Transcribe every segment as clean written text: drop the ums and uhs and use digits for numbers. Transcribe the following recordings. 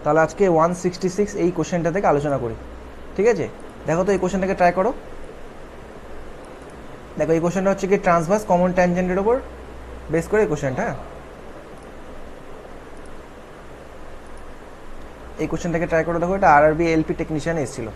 তাহলে আজকে 166 এই কোশ্চেনটা থেকে আলোচনা করি। ঠিক আছে, দেখো তো এই কোশ্চেনটাকে ট্রাই করো। দেখো এই কোশ্চেনটা হচ্ছে কি ট্রান্সভার্স কমন ট্যানজেন্টের ওপর বেস করে এই কোশ্চেনটা। হ্যাঁ, এই কোশ্চেনটাকে ট্রাই করে দেখো, এটা আরআরবি এলপি টেকনিশিয়ানে এসেছিল।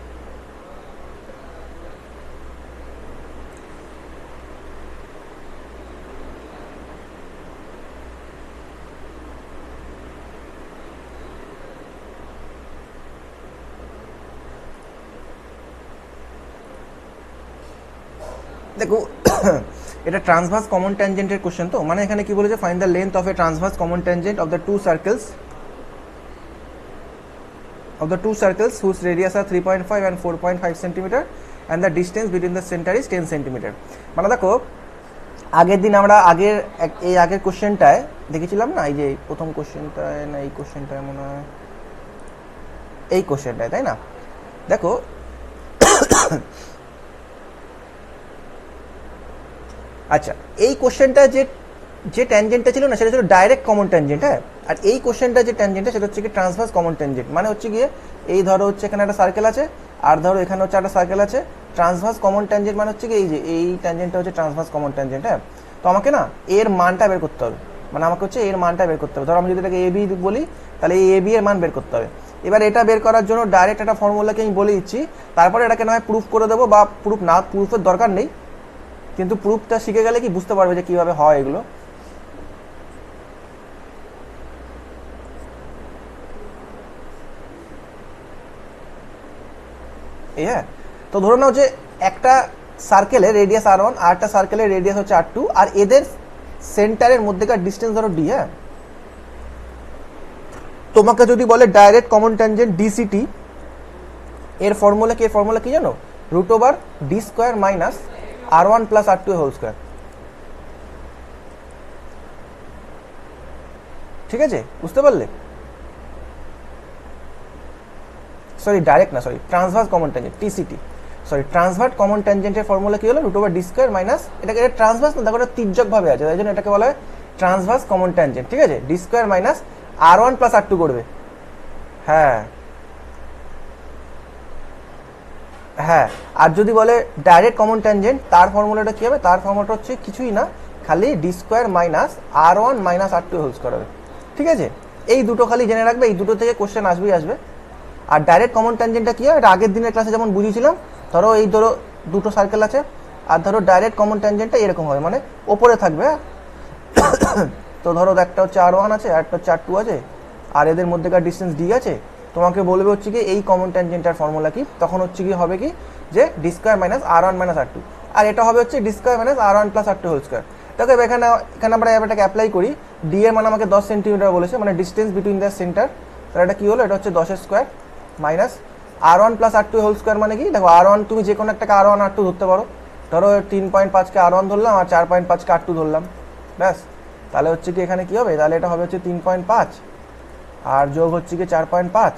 দেখো এটা ট্রান্সভার্স কমন ট্যানজেন্টের কোশ্চেন, তো মানে এখানে কি বলেছে, find the length of a transverse common tangent of the two circles whose radius are 3.5 and 4.5 centimeter and the distance between the center is 10 centimeter। মানে দেখো আগের দিন আমরা এই আগের কোশ্চেনটায় দেখেছিলাম না, এই যে প্রথম কোশ্চেনটায় না, এই কোশ্চেনটায় মনে হয় এই কোশ্চেনটায়, তাই না? দেখো আচ্ছা, এই কোশ্চেনটা যে ট্যানজেন্টটা ছিল না সেটা ছিল ডাইরেক্ট কমন ট্যানজেন্ট। হ্যাঁ, আর এই কোশ্চেনটা যে ট্যানজেন্টটা সেটা হচ্ছে কি ট্রান্সভার্স কমন ট্যানজেন্ট। মানে হচ্ছে গিয়ে এই ধরো হচ্ছে এখানে একটা সার্কেল আছে, আর ধরো এখানে হচ্ছে একটা সার্কেল আছে। ট্রান্সভার্স কমন ট্যানজেন্ট মানে হচ্ছে কি এই যে এই ট্যানজেন্টটা হচ্ছে ট্রান্সভার্স কমন ট্যানজেন্ট। হ্যাঁ, তো আমাকে না এর মানটা বের করতে হবে, মানে আমাকে হচ্ছে এর মানটা বের করতে হবে। ধরো আমি যদি এটাকে এ বি বলি, তাহলে এই এ বি এর মান বের করতে হবে। এবার এটা বের করার জন্য ডাইরেক্ট একটা ফর্মুলাকে আমি বলে দিচ্ছি, তারপরে এটাকে না হয় প্রুফ করে দেবো, বা প্রুফের দরকার নেই, কিন্তু প্রুফটা শিখে গেলে কি বুঝতে পারবে যে কীভাবে হয় এগুলো। হ্যাঁ, তো ধরে নাও যে একটা সার্কেলের রেডিয়াস আর ওয়ান আর একটা সার্কেলের রেডিয়াস হচ্ছে আর টু, আর এদের সেন্টারের মধ্যেকার ডিস্টেন্স ধরো ডি। হ্যাঁ, তোমাকে যদি বলে ডাইরেক্ট কমন ট্যানজেন্ট ডিসিটি, এর ফর্মুলা কি জানো? Root over D square minus r one plus আর টু হোল স্কোয়ার। ঠিক আছে, বুঝতে পারলে? সরি ডাইরেক্ট না, sorry transverse common tangent TCT, sorry transverse common ট্যানজেন্টের ফর্মুলা কি হলো? Root over D square minus, এটাকে ট্রান্সভার্স না, দেখো এটা তির্যক ভাবে আছে, তাই জন্য এটাকে বলা হয় ট্রান্সভার্স কমন ট্যানজেন্ট। ঠিক আছে, D square minus r one plus আর টু করবে। হ্যাঁ হ্যাঁ, আর যদি বলে ডাইরেক্ট কমন ট্যানজেন্ট, তার ফর্মুলাটা কি হবে? তার ফর্মুলাটা হচ্ছে কিছুই না, খালি D square minus r one minus R two whole square হবে। ঠিক আছে, এই দুটো খালি জেনে রাখবে, এই দুটো থেকে কোশ্চেন আসবেই আসবে। আর ডাইরেক্ট কমন ট্যানজেন্টটা কি হয়? এটা আগের দিনের ক্লাসে যেমন বুঝিয়েছিলাম, ধরো দুটো সার্কেল আছে, আর ধরো ডাইরেক্ট কমন ট্যানজেন্টটা এরকম হবে, মানে ওপরে থাকবে। তো ধরো একটা হচ্ছে আর ওয়ান আছে, আর একটা হচ্ছে আর টু আছে, আর এদের মধ্যেকার ডিস্টেন্স ডি আছে। তোমাকে বলবে হচ্ছে কি এই কমন ট্যানজেন্টার ফর্মুলা কি, তখন হচ্ছে কি হবে কি যে D square minus r one minus R two, আর এটা হবে হচ্ছে D square minus r one plus আর টু হোল স্কোয়ার। দেখো এখানে আমরা এটাকে অ্যাপ্লাই করি। ডি এর মানে আমাকে 10 সেন্টিমিটার বলেছে, মানে ডিস্টেন্স বিটুইন দ্য সেন্টার। তাহলে এটা কি হলো? এটা হচ্ছে 10 square minus r one plus আর টু হোল স্কোয়ার। মানে কি দেখো আর ওয়ান তুমি যে কোনো একটাকে আর ওয়ান আর টু ধরতে পারো, ধরো 3.5কে আর ওয়ান ধরলাম আর 4.5কে আর টু ধরলাম, ব্যাস। তাহলে হচ্ছে কি এখানে কি হবে? তাহলে এটা হবে হচ্ছে 3.5 আর যোগ হচ্ছে কি 4.5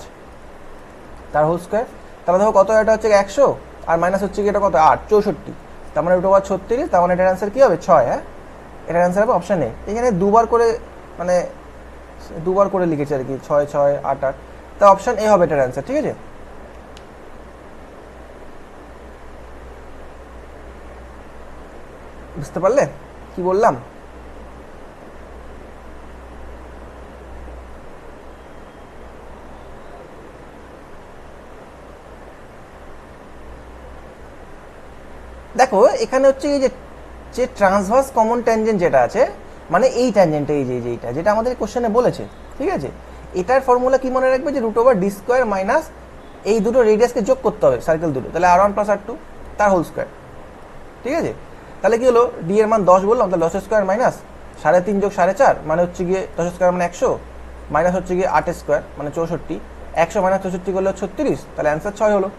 তার হোল স্কোয়ার। তাহলে দেখো কত, এটা হচ্ছে 100 আর মাইনাস হচ্ছে কি এটা কত 8, 64, তার মানে রুট ওভার 36, তার মানে এটার অ্যান্সার কি হবে 6। হ্যাঁ, এটার অ্যান্সার হবে অপশান এ। এখানে দুবার করে লিখেছে আর কি, 6 6 8 8, তা অপশান এ হবে এটার অ্যান্সার। ঠিক আছে, বুঝতে পারলে কি বললাম? দেখো এখানে হচ্ছে এই যে যে ট্রান্সভার্স কমন ট্যানজেন্ট যেটা আছে, মানে এই ট্যানজেন্ট, এই যে এইটা যেটা আমাদের কোশ্চেনে বলেছে। ঠিক আছে, এটার ফর্মুলা কি মনে রাখবে? যে root over D square minus এই দুটো রেডিয়াসকে যোগ করতে হবে সার্কেল দুটো, তাহলে আর ওয়ান প্লাস আর টু তার হোল স্কোয়ার। ঠিক আছে, তাহলে কি হলো? ডি এর মান 10 বললাম, তাহলে 10 স্কোয়ার মাইনাস 3.5 যোগ 4.5 মানে হচ্ছে গিয়ে 10 স্কোয়ার মানে 100, মাইনাস হচ্ছে গিয়ে 8 স্কোয়ার মানে 64, 100 মাইনাস 64 করলে 36, তাহলে অ্যান্সার 6 হলো।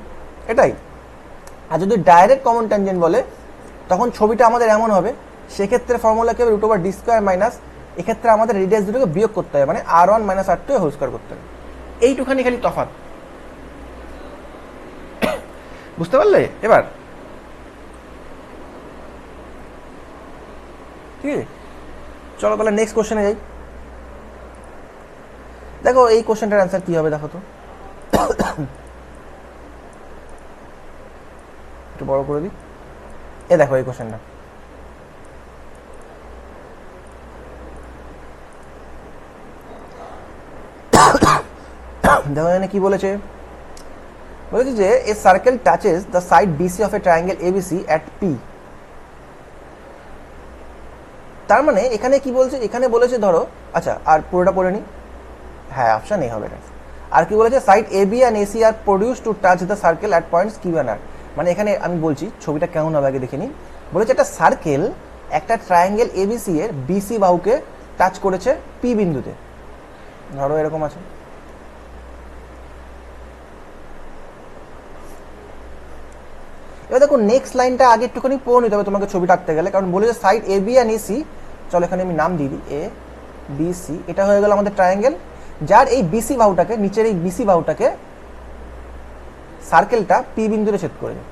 এটাই। আর যদি ডাইরেক্ট কমন ট্যানজেন্ট বলে, তখন ছবিটা আমাদের এমন হবে, সেক্ষেত্রে ফর্মুলা কি হবে? Root over D square minus, এক্ষেত্রে আমাদের রেডিয়াস দুটোকে বিয়োগ করতে হবে, মানে R one minus R two whole square করতে হবে। এইটুখানি খালি তফাৎ, বুঝতে পারলে এবার? ঠিক আছে, চলো তাহলে নেক্সট কোশ্চেনে যাই। দেখো এই কোশ্চেনটার অ্যান্সার কি হবে দেখো তো, একটু বড় করে দিই, এ দেখো এই কোশ্চেনটা। দেখো এখানে কি বলেছে, বলেছে যে a circle touches the side BC of a triangle ABC at P. তার মানে এখানে কি বলছে, এখানে বলেছে ধরো, আচ্ছা আর পুরোটা পড়ে নি, হ্যাঁ অপশন এই হবে এটা। আর কি বলেছে, side A B and AC are produce to touch the circle at points Q and R. মানে এখানে আমি বলছি ছবিটা কেমন হবে আগে দেখে নিই। বলেছে একটা সার্কেল একটা ট্রায়াঙ্গেল এবিসি এর বিসি বাহুকে টাচ করেছে পি বিন্দুতে, ধরো এরকম আছে। এবার দেখো নেক্সট লাইনটা আগে একটুখানি পড়ে নিতে হবে তোমাকে ছবিটা আঁকতে গেলে, কারণ বলেছে side A B and AC, চলো এখানে আমি নাম দিয়ে দিই এ বি সি, এটা হয়ে গেল আমাদের ট্রায়াঙ্গেল, যার এই বিসি বাহুটাকে, নিচের এই বিসি বাহুটাকে সার্কেলটা পি বিন্দুতে ছেদ করেছে।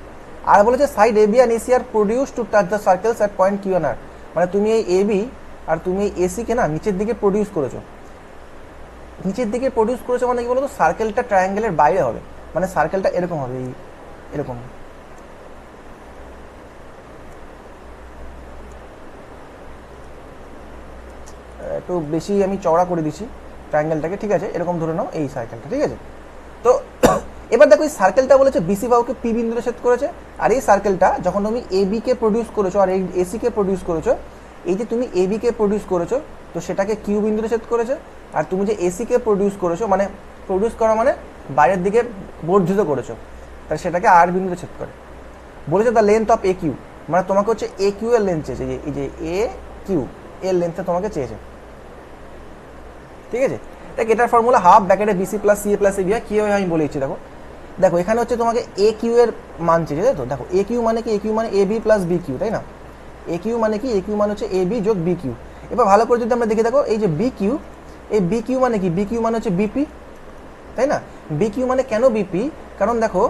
আর বলেছে side A B and AC are produce to touch the circles at point Q and R. মানে তুমি এই এ বি আর তুমি এই এসিকে না নিচের দিকে প্রডিউস করেছো, নিচের দিকে প্রডিউস করেছো মানে কি বলতো, সার্কেলটা ট্রায়াঙ্গেলের বাইরে হবে, মানে সার্কেলটা এরকম হবে, এরকম। একটু বেশি আমি চওড়া করে দিচ্ছি ট্রায়াঙ্গেলটাকে, ঠিক আছে, এরকম ধরে নাও এই সার্কেলটা, ঠিক আছে। তো এবার দেখো এই সার্কেলটা বলেছে বিসি বাহুকে পি বিন্দুতে ছেদ করেছে, আর এই সার্কেলটা যখন তুমি এ বি কে প্রডিউস করেছো আর এই এসি কে প্রডিউস করেছো, এই যে তুমি এ বি কে প্রডিউস করেছো তো সেটাকে কিউ বিন্দুতে ছেদ করেছে, আর তুমি যে এসি কে প্রডিউস করেছো মানে প্রডিউস করা মানে বাইরের দিকে বর্ধিত করেছো, তাহলে সেটাকে আর বিন্দুতে ছেদ করে। বলেছে the length of A Q, মানে তোমাকে হচ্ছে এ কিউ এর লেন্থ চেয়েছে, এই যে এ কিউ এর লেন্থটা তোমাকে চেয়েছে, ঠিক আছে। দেখ এটার ফর্মুলা হাফ ব্র্যাকেটে BC plus C A plus A B, কীভাবে আমি বলে দিচ্ছি দেখো। দেখো এখানে হচ্ছে তোমাকে এ কিউ এর মান চেয়েছে, তাই তো। দেখো এ কিউ মানে কি, এ কিউ মানে এ বি প্লাস বি কিউ, তাই না। এ কিউ মানে কি, এ কিউ মানে হচ্ছে এ বি যোগ বি কিউ। এবার ভালো করে যদি আমরা দেখে দেখো এই যে বি কিউ, এই বি কিউ মানে কি, বি কিউ মানে হচ্ছে বিপি, তাই না। বি কিউ মানে কেন বিপি, কারণ দেখো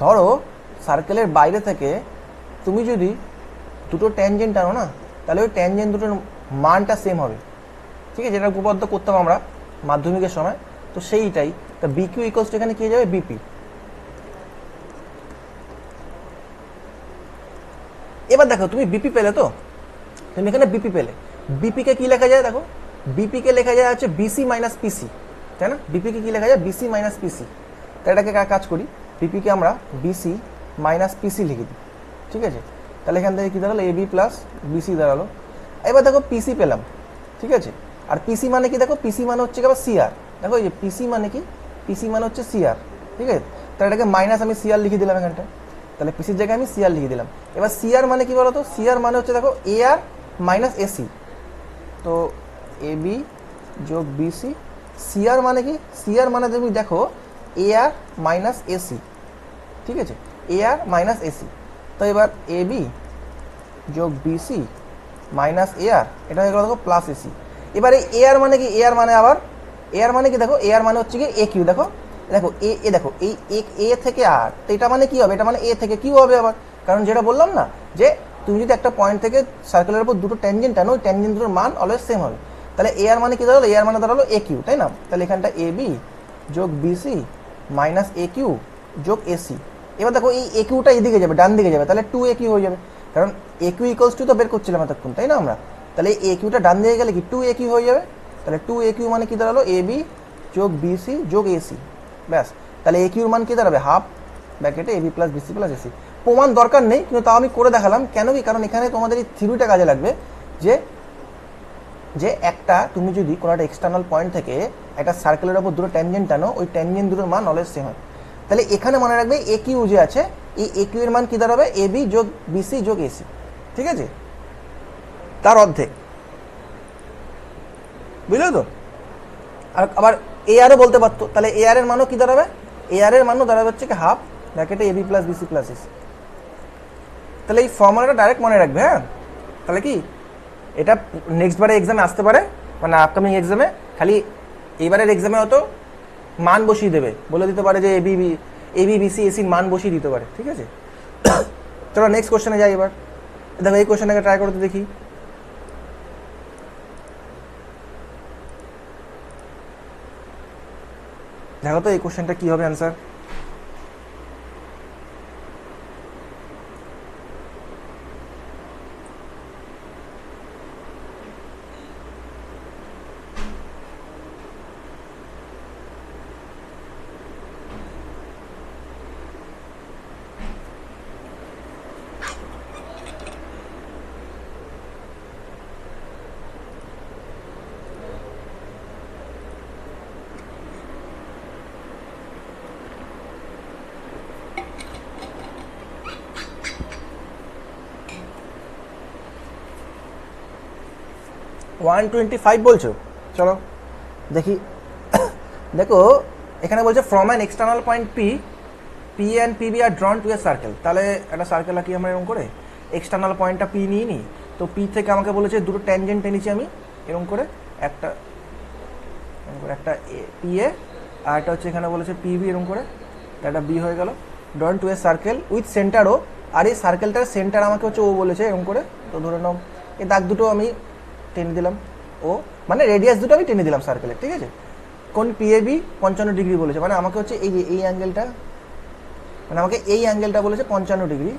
ধরো সার্কেলের বাইরে থেকে তুমি যদি দুটো ট্যানজেন্ট টানো না, তাহলে ওই ট্যানজেন্ট দুটোর মানটা সেম হবে, ঠিক আছে, যেটা উপপাদ্য করতাম আমরা মাধ্যমিকের সময়, তো সেইটাই। তা বিকিউ ইকুয়ালস এখানে কি হয়ে যাবে, বিপি। এবার দেখো তুমি বিপি পেলে, তো তুমি এখানে বিপি পেলে, বিপি কে কি লেখা যায় দেখো, বিপি কে লেখা যায় হচ্ছে বিসি মাইনাস পিসি, তাই না। বিপি কে কি লেখা যায়, বিসি মাইনাস পিসি। তাই এটাকে কাজ করি, বিপি কে আমরা বিসি মাইনাস পিসি লিখে দিই, ঠিক আছে। তাহলে এখান থেকে কি দাঁড়ালো, এ বি প্লাস বিসি দাঁড়ালো। এবার দেখো পিসি পেলাম, ঠিক আছে। আর পিসি মানে কি দেখো, পিসি মানে হচ্ছে আবার সিআর, দেখো এই যে পিসি মানে কি, পিসি মানে হচ্ছে সিআর, ঠিক আছে। তাহলে এটাকে মাইনাস আমি সিআর লিখে দিলাম এখানটা, তাহলে পিসির জায়গায় আমি সিআর লিখে দিলাম। এবার সিআর মানে কি বলতো, সিআর মানে হচ্ছে দেখো এ আর মাইনাস এসি, তো এ বি যোগ বিসি। সিআর মানে কি, সিআর মানে তুমি দেখো এ আর মাইনাস এসি, ঠিক আছে, এ আর মাইনাস এসি। তো এবার এ বি যোগ বিসি মাইনাস এ আর, এটা হয়ে গেল দেখো প্লাস এসি। এবার এই এ আর মানে কি, এ আর মানে আবার এ আর মানে কি দেখো, এ আর মানে হচ্ছে কি এ কিউ, দেখো দেখো এ দেখো এই এ থেকে আর, তো এটা মানে কি হবে, এটা মানে এ থেকে কিউ হবে আবার, কারণ যেটা বললাম না যে তুমি যদি একটা পয়েন্ট থেকে সার্কেলের উপর দুটো ট্যানজেন্ট টানো, ওই ট্যানজেন্ট দুটোর মান অলওয়েজ সেম হবে। তাহলে এ আর মানে কি দাঁড়ালো, এ আর মানে দাঁড়ালো এ কিউ, তাই না। তাহলে এখানটা এ বি যোগ বিসি মাইনাস এ কিউ যোগ এসি। এবার দেখো এই এ কিউটা এদিকে যাবে, ডান দিকে যাবে, তাহলে টু এ কিউ হয়ে যাবে, কারণ এ কিউ ইকুয়ালস টু তো বের করছিলাম এতক্ষণ, তাই না আমরা। তাহলে এ কিউটা ডান দিকে গেলে কি টু এ কিউ হয়ে যাবে, তাহলে টু এ কিউ মানে কি দাঁড়ালো, এ বি যোগ বিসি যোগ এসি, ব্যাস। তাহলে এ কিউর মান কি দাঁড়াবে, হাফ ব্র্যাকেটে A B plus BC plus AC. প্রমাণ দরকার নেই, কিন্তু তাও আমি করে দেখালাম, কেন কি, কারণ এখানে তোমাদের এই থিওরিটা কাজে লাগবে, যে যে একটা তুমি যদি কোনো একটা এক্সটার্নাল পয়েন্ট থেকে একটা সার্কেলের ওপর দুটো ট্যানজেন্ট টানো, ওই ট্যানজেন্ট দুটোর মান অলওয়েজ সেম হয়। তাহলে এখানে মনে রাখবে এ কিউ যে আছে, এই এ কিউ এর মান কি দাঁড়াবে, এ বি যোগ বিসি যোগ এসি, ঠিক আছে, তার অর্ধেক, বুঝলে তো। আর আবার এ আরও বলতে পারতো, তাহলে এ আর এর মানও কি দাঁড়াবে, এ আর এর মানও দাঁড়াবে হচ্ছে কি হাফ ব্র্যাকেটে A B plus BC plus AC. তাহলে এই ফর্মুলাটা ডাইরেক্ট মনে রাখবে, হ্যাঁ। তাহলে কি এটা নেক্সট বারে এক্সামে আসতে পারে, মানে আপকামিং এক্সামে, খালি এইবারের এক্সামে হয়তো মান বসিয়ে দেবে, বলে দিতে পারে যে এ বি বিসি এসির মান বসিয়ে দিতে পারে, ঠিক আছে। চলো নেক্সট কোশ্চেনে যাই এবার। দেখো এই কোশ্চেনটাকে ট্রাই করতে দেখি। দেখো তো এই কোশ্চেনটা কি হবে অ্যান্সার। ওয়ান 125 বলছো, চলো দেখি। দেখো এখানে বলছে from an external point P, P and PB are drawn to a circle. তাহলে একটা সার্কেল আঁকি আমরা এরকম করে, এক্সটার্নাল পয়েন্টটা পি নিয়ে নিই। তো পি থেকে আমাকে বলেছে দুটো ট্যানজেন্ট টেনেছি আমি এরকম করে, একটা একটা পি এ আর একটা হচ্ছে এখানে বলেছে পিবি এরকম করে, একটা বি হয়ে গেল। Drawn to a circle with centre O, আর এই সার্কেলটার সেন্টার আমাকে হচ্ছে ও বলেছে এরকম করে। তো ধরে নাও এই দাগ দুটো আমি টেনে দিলাম, ও মানে রেডিয়াস দুটো আমি টেনে দিলাম সার্কেলের, ঠিক আছে। কোন পিএবি 55 ডিগ্রি বলেছে, মানে আমাকে হচ্ছে এই যে এই অ্যাঙ্গেলটা, মানে আমাকে এই অ্যাঙ্গেলটা বলেছে 55 ডিগ্রি।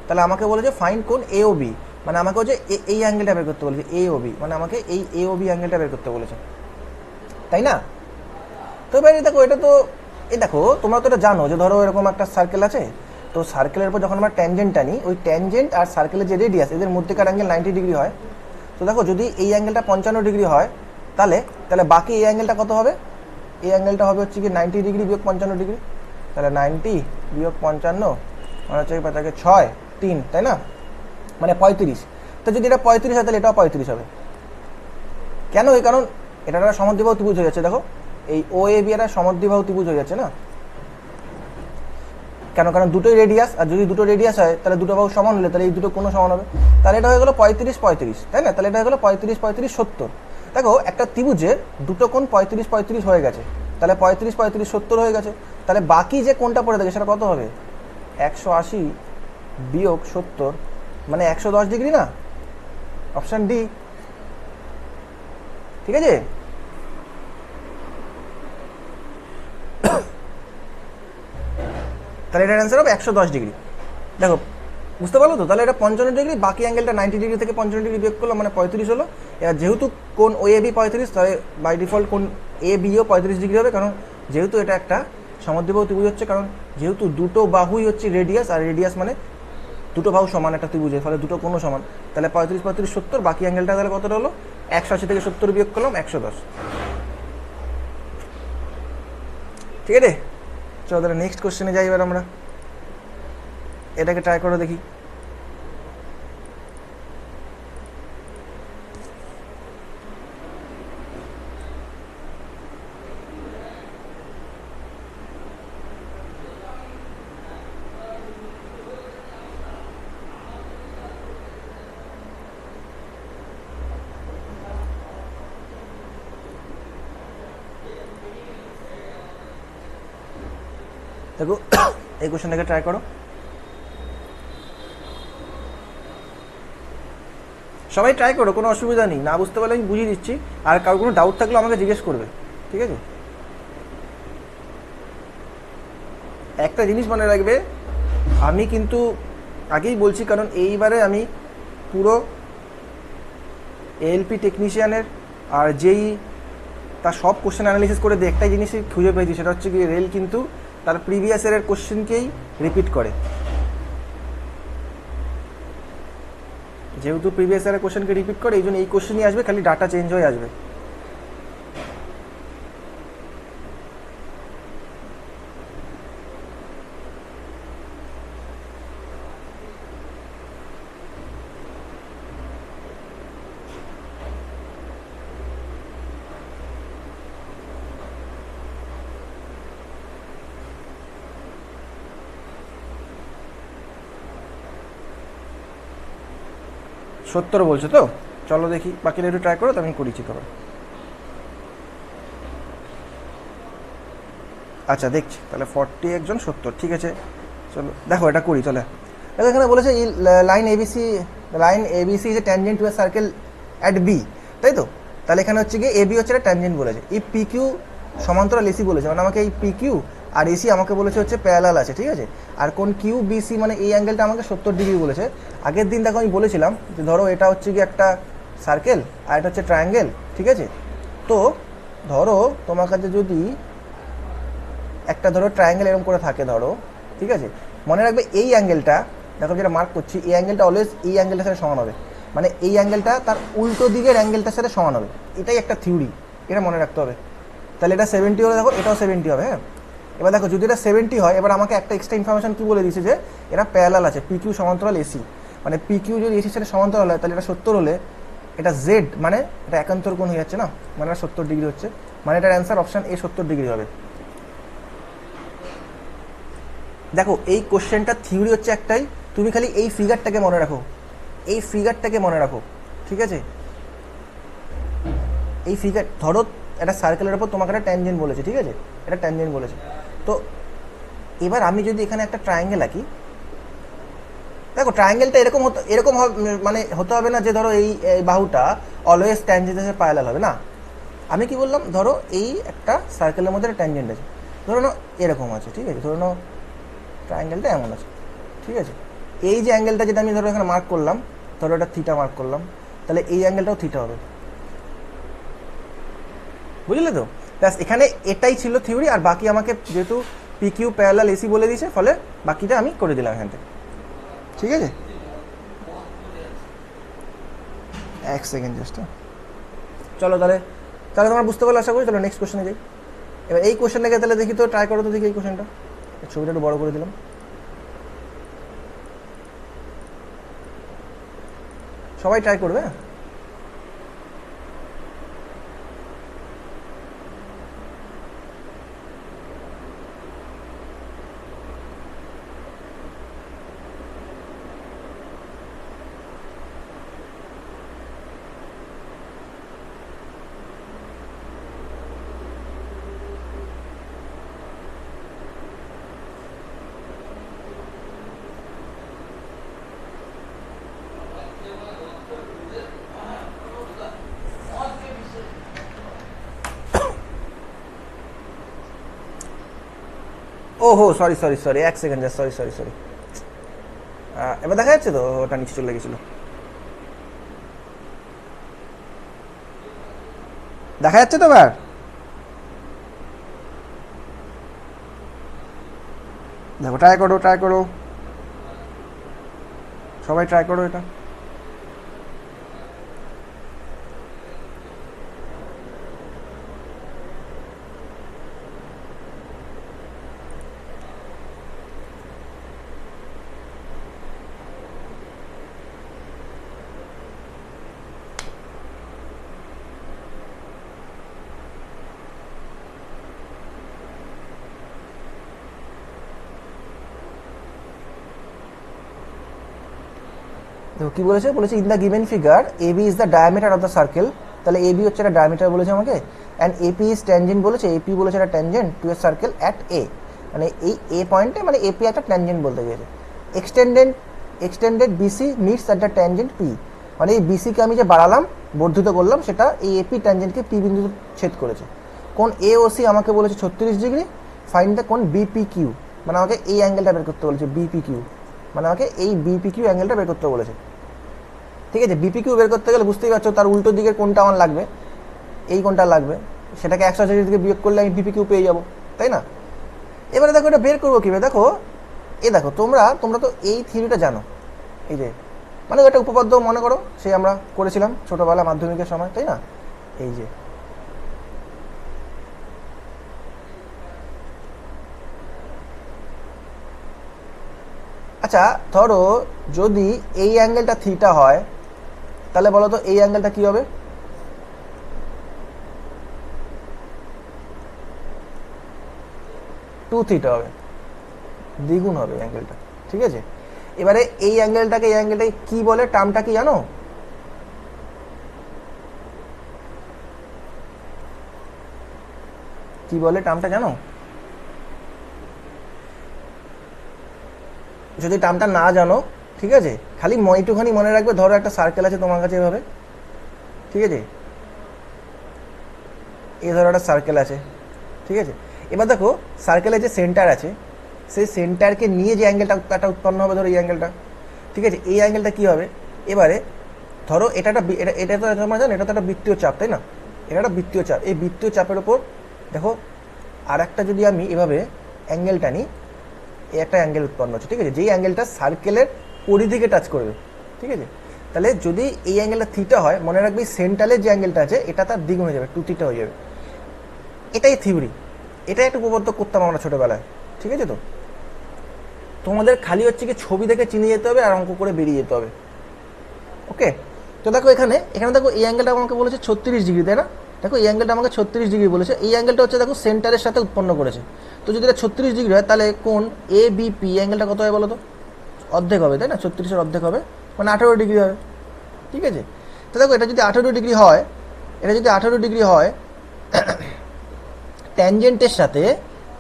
তাহলে আমাকে বলেছে ফাইন্ড কোন এ ও বি, মানে আমাকে হচ্ছে এই অ্যাঙ্গেলটা বের করতে বলেছে, এ ও বি, মানে আমাকে এই এ ও বি অ্যাঙ্গেলটা বের করতে বলেছে, তাই না? তো এবার দেখো এটা তো, এই দেখো তোমরা তো এটা জানো যে ধরো এরকম একটা সার্কেল আছে, তো সার্কেলের উপর যখন আমরা ট্যানজেন্ট টানি, ওই ট্যানজেন্ট আর সার্কেলের যে রেডিয়াস এদের মধ্যেকার অ্যাঙ্গেল 90 ডিগ্রি হয়। তো দেখো যদি এই অ্যাঙ্গেলটা 55 ডিগ্রি হয়, তাহলে তাহলে বাকি এই অ্যাঙ্গেলটা কত হবে? এই অ্যাঙ্গেলটা হবে হচ্ছে কি 90 ডিগ্রি বিয়োগ 55 ডিগ্রি। তাহলে 90 বিয়োগ 55 মানে হচ্ছে তাকে 6 3, তাই না? মানে 35। তো যদি এটা 35 হয় তাহলে এটাও 35 হবে। কেন? এই কারণ এটা একটা সমদ্বিবাহু ত্রিভুজ হয়ে যাচ্ছে। দেখো এই ও এ বি একটা সমদ্বিবাহু ত্রিভুজ হয়ে যাচ্ছে না? কেন? কারণ দুটোই রেডিয়াস, আর যদি দুটো রেডিয়াস হয় তাহলে দুটো বাহু সমান হলে তাহলে এই দুটো কোনো সমান হবে। তাহলে এটা হয়ে গেলো 35 35, তাই না? তাহলে এটা হয়ে গেলো 35 35 70। দেখো একটা ত্রিভুজের দুটো কোণ 35 35 হয়ে গেছে, তাহলে 35 35 70 হয়ে গেছে। তাহলে বাকি যে কোণটা পড়ে থাকে সেটা কত হবে? 180 বিয়োগ 70 মানে 110 ডিগ্রি না? অপশান ডি, ঠিক আছে। তাহলে এটার অ্যান্সার হবে 110 ডিগ্রি। দেখো বুঝতে পারলো তো? তাহলে এটা 55 ডিগ্রি, বাকি অ্যাঙ্গেলটা 90 ডিগ্রি থেকে 55 ডিগ্রি বিয়োগ করলো মানে 35 হলো। এবার যেহেতু কোন ও এ বি 35, তাহলে বাই ডিফল্ট কোন এ বিও 35 ডিগ্রি হবে, কারণ যেহেতু এটা একটা সমদ্বিবাহু ত্রিভুজ হচ্ছে, কারণ যেহেতু দুটো বাহুই হচ্ছে রেডিয়াস, আর রেডিয়াস মানে দুটো বাহু সমান একটা ত্রিভুজের, ফলে দুটো কোনো সমান। তাহলে 35 35 70, বাকি অ্যাঙ্গেলটা তাহলে কতটা হলো? 180 থেকে 70 বিয়োগ করলাম 110, ঠিক আছে। চলো তাহলে নেক্সট কোশ্চেনে যাই এবার আমরা। এটাকে ট্রাই করে দেখি। দেখো এই কোশ্চেনটাকে ট্রাই করো। সবাই ট্রাই করো, কোনো অসুবিধা নেই, না বুঝতে পারলে আমি বুঝিয়ে দিচ্ছি। আর কারো কোনো ডাউট থাকলে আমাকে জিজ্ঞেস করবে, ঠিক আছে। একটা জিনিস মনে রাখবে, আমি কিন্তু আগেই বলছি, কারণ এইবারে আমি পুরো এএলপি টেকনিশিয়ানের আর যেই তার সব কোশ্চেন অ্যানালিসিস করে দিয়ে একটাই জিনিসই খুঁজে পেয়েছি, সেটা হচ্ছে কি রেল কিন্তু তার প্রিভিয়াস ইয়ারের কোশ্চেনকেই রিপিট করে। যেহেতু প্রিভিয়াস ইয়ারের কোশ্চেনকে রিপিট করে, এই জন্য এই কোশ্চেনই আসবে, খালি ডাটা চেঞ্জ হয়ে আসবে। সত্তর বলছো তো? চলো দেখি বাকিটা একটু ট্রাই করো, তো আমি করেছি তোমার। আচ্ছা দেখছি, তাহলে 40 একজন 70, ঠিক আছে। চলো দেখো এটা করি, চলে দেখো এখানে বলেছে line ABC is a tangent to a circle at B, তাই তো? তাহলে এখানে হচ্ছে কি এবি হচ্ছে একটা ট্যানজেন্ট বলেছে। ইফ পি কিউ সমান্তরাল এসি বলেছে, মানে আমাকে এই পি কিউ আর এসি আমাকে বলেছে হচ্ছে প্যারালাল আছে, ঠিক আছে। আর কোন কিউ বিসি মানে এই অ্যাঙ্গেলটা আমাকে 70 ডিগ্রি বলেছে। আগের দিন দেখো আমি বলেছিলাম যে ধরো এটা হচ্ছে কি একটা সার্কেল আর এটা হচ্ছে ট্রায়াঙ্গেল, ঠিক আছে। তো ধরো তোমার কাছে যদি একটা ধরো ট্রায়াঙ্গেল এরকম করে থাকে ধরো, ঠিক আছে, মনে রাখবে এই অ্যাঙ্গেলটা, দেখো যেটা মার্ক করছি, এই অ্যাঙ্গেলটা অলওয়েজ এই অ্যাঙ্গেলটার সাথে সমান হবে, মানে এই অ্যাঙ্গেলটা তার উল্টো দিকের অ্যাঙ্গেলটার সাথে সমান হবে। এটাই একটা থিওরি, এটা মনে রাখতে হবে। তাহলে এটা 70 হলে দেখো এটাও 70 হবে, হ্যাঁ। এবার দেখো যদি এটা 70 হয়, এবার আমাকে একটা এক্সট্রা ইনফরমেশন কি বলে দিয়েছে যে এটা প্যারালাল আছে, পি কিউ সমান্তরাল এসি, মানে পি কিউ যদি এসির সাথে সমান্তরাল হয় তাহলে এটা 70 হলে এটা জেড মানে এটা একান্তর কোণ হয়ে যাচ্ছে না, মানে এটা 70 ডিগ্রি হচ্ছে, মানে এটার অ্যান্সার অপশান এ 70 ডিগ্রি হবে। দেখো এই কোশ্চেনটা থিওরি হচ্ছে একটাই, তুমি খালি এই ফিগারটাকে মনে রাখো, এই ফিগারটাকে মনে রাখো, ঠিক আছে। এই ফিগার ধরো একটা সার্কেলের ওপর তোমাকে একটা ট্যানজেন্ট বলেছে, ঠিক আছে, এটা ট্যানজেন্ট বলেছে। তো এবার আমি যদি এখানে একটা ট্রায়াঙ্গেল আঁকি, দেখো ট্রায়াঙ্গেলটা এরকম মানে হতে হবে না যে ধরো এই বাহুটা অলওয়েজ ট্যানজেন্টের প্যারালাল হবে না। আমি কি বললাম, ধরো এই একটা সার্কেলের মধ্যে একটা ট্যানজেন্ট আছে, ধরো না এরকম আছে, ঠিক আছে, ধরো না ট্রায়াঙ্গেলটা এমন আছে, ঠিক আছে। এই যে অ্যাঙ্গেলটা যেটা আমি ধরো এখানে মার্ক করলাম, ধরো এটা থিটা মার্ক করলাম, তাহলে এই অ্যাঙ্গেলটাও থিটা হবে, বুঝলে তো। ব্যাস এখানে এটাই ছিল থিওরি, আর বাকি আমাকে যেহেতু পি কিউ প্যারালাল এসি বলে দিয়েছে, ফলে বাকিটা আমি করে দিলাম এখান থেকে, ঠিক আছে। এক সেকেন্ড জাস্ট, চলো তাহলে তাহলে তোমরা বুঝতে পারলে আশা করি। চলো নেক্সট কোশ্চেনে যাই। এবার এই কোশ্চেনটাকে তাহলে দেখি তো, ট্রাই করো তো দেখি এই কোশ্চেনটা, ছবিটা একটু বড় করে দিলাম। সবাই ট্রাই করবে, ও হো সরি সরি সরি, এক second just, sorry sorry sorry. এবার দেখা যাচ্ছে তো, ওটা নিচে চলে গেছিলো, দেখা যাচ্ছে তো এবার। দেখো ট্রাই করো, ট্রাই করো, সবাই ট্রাই করো এটা। দেখো কি বলেছে, বলেছে in the given figure A B is the diameter of the circle, তাহলে এ বি হচ্ছে একটা ডায়ামিটার বলেছে আমাকে, অ্যান্ড এপি ইজ ট্যানজেন্ট বলেছে, এপি বলেছে একটা tangent to a circle at A, মানে এই এ পয়েন্টে মানে এপি একটা ট্যানজেন্ট বলতে গিয়েছে। Extended BC meets at the tangent P, মানে এই বিসিকে আমি যে বাড়ালাম বর্ধিত করলাম সেটা এই এপি ট্যানজেন্টকে পি বিন্দু ছেদ করেছে। কোন এ ও সি আমাকে বলেছে 36 ডিগ্রি, ফাইন্ড দ্য কোন বিপি কিউ, মানে আমাকে এই অ্যাঙ্গেলটা বের করতে বলেছে, বিপি কিউ মানে আমাকে এই বিপি কিউ অ্যাঙ্গেলটা বের করতে বলেছে, ঠিক আছে। বিপি কিউ বের করতে গেলে বুঝতেই পারছো তার উল্টো দিকের কোনটা আমার লাগবে, এই কোনটা লাগবে, সেটাকে 180 থেকে বিয়োগ করলে আমি বিপি কিউ পেয়ে যাবো, তাই না। এবারে দেখো এটা বের করবো কীভাবে, দেখো দেখো তোমরা তোমরা তো এই থিওরিটা জানো, এই যে মানে একটা উপপাদ্য মনে করো, সেই আমরা করেছিলাম ছোটোবেলা মাধ্যমিকের সময়, তাই না। এই যে আচ্ছা ধরো যদি এই অ্যাঙ্গেলটা থিটা হয়, তাহলে বলো তো এই অ্যাঙ্গেলটা কি হবে, 2 থিটা হবে, দ্বিগুণ হবে অ্যাঙ্গেলটা, ঠিক আছে। এবারে এই অ্যাঙ্গেলটাকে কি বলে, টার্মটা কি জানো, কি বলে টার্মটা জানো। যদি টার্মটা না জানো, ঠিক আছে, খালি একটুখানি মনে রাখবে, ধরো একটা সার্কেল আছে তোমার কাছে এভাবে, ঠিক আছে, এই ধরো একটা সার্কেল আছে, ঠিক আছে। এবার দেখো সার্কেলের যে সেন্টার আছে সেই সেন্টারকে নিয়ে যে অ্যাঙ্গেলটা উৎপন্ন হবে, ধরো এই অ্যাঙ্গেলটা, ঠিক আছে। এই অ্যাঙ্গেলটা কী হবে, এবারে ধরো এটা তো তোমরা জানো এটা তো একটা বৃত্তীয় চাপ, তাই না? এটা একটা বৃত্তীয় চাপ। এই বৃত্তীয় চাপের ওপর দেখো আর একটা যদি আমি এভাবে অ্যাঙ্গেলটা নিই, এই একটা অ্যাঙ্গেল উৎপন্ন হচ্ছে, ঠিক আছে, যেই অ্যাঙ্গেলটা সার্কেলের পরিধিকে টাচ করবে, ঠিক আছে। তাহলে যদি এই অ্যাঙ্গেলটা থিটা হয়, মনে রাখবি সেন্টারের যে অ্যাঙ্গেলটা আছে এটা তার দ্বিগুণ হয়ে যাবে, 2 থিটা হয়ে যাবে। এটাই থিওরি, এটাই একটু উপপাদ্য করতাম আমরা ছোটোবেলায়, ঠিক আছে। তো তোমাদের খালি হচ্ছে কি ছবি দেখে চিনে যেতে হবে আর অঙ্ক করে বেরিয়ে যেতে হবে, ওকে। তো দেখো এখানে দেখো এই অ্যাঙ্গেলটা আমাকে বলেছে 36 ডিগ্রি, তাই না? দেখো এই অ্যাঙ্গেলটা আমাকে 36 ডিগ্রি বলেছে, এই অ্যাঙ্গেলটা হচ্ছে দেখো সেন্টারের সাথে উৎপন্ন করেছে। তো যদি এটা 36 ডিগ্রি হয় তাহলে কোন এ বি পি অ্যাঙ্গেলটা কত হয় বলো তো? অর্ধেক হবে, তাই না? 36-এর অর্ধেক হবে, মানে 18 ডিগ্রি হবে, ঠিক আছে। তো দেখো এটা যদি 18 ডিগ্রি হয়, ট্যানজেন্টের সাথে,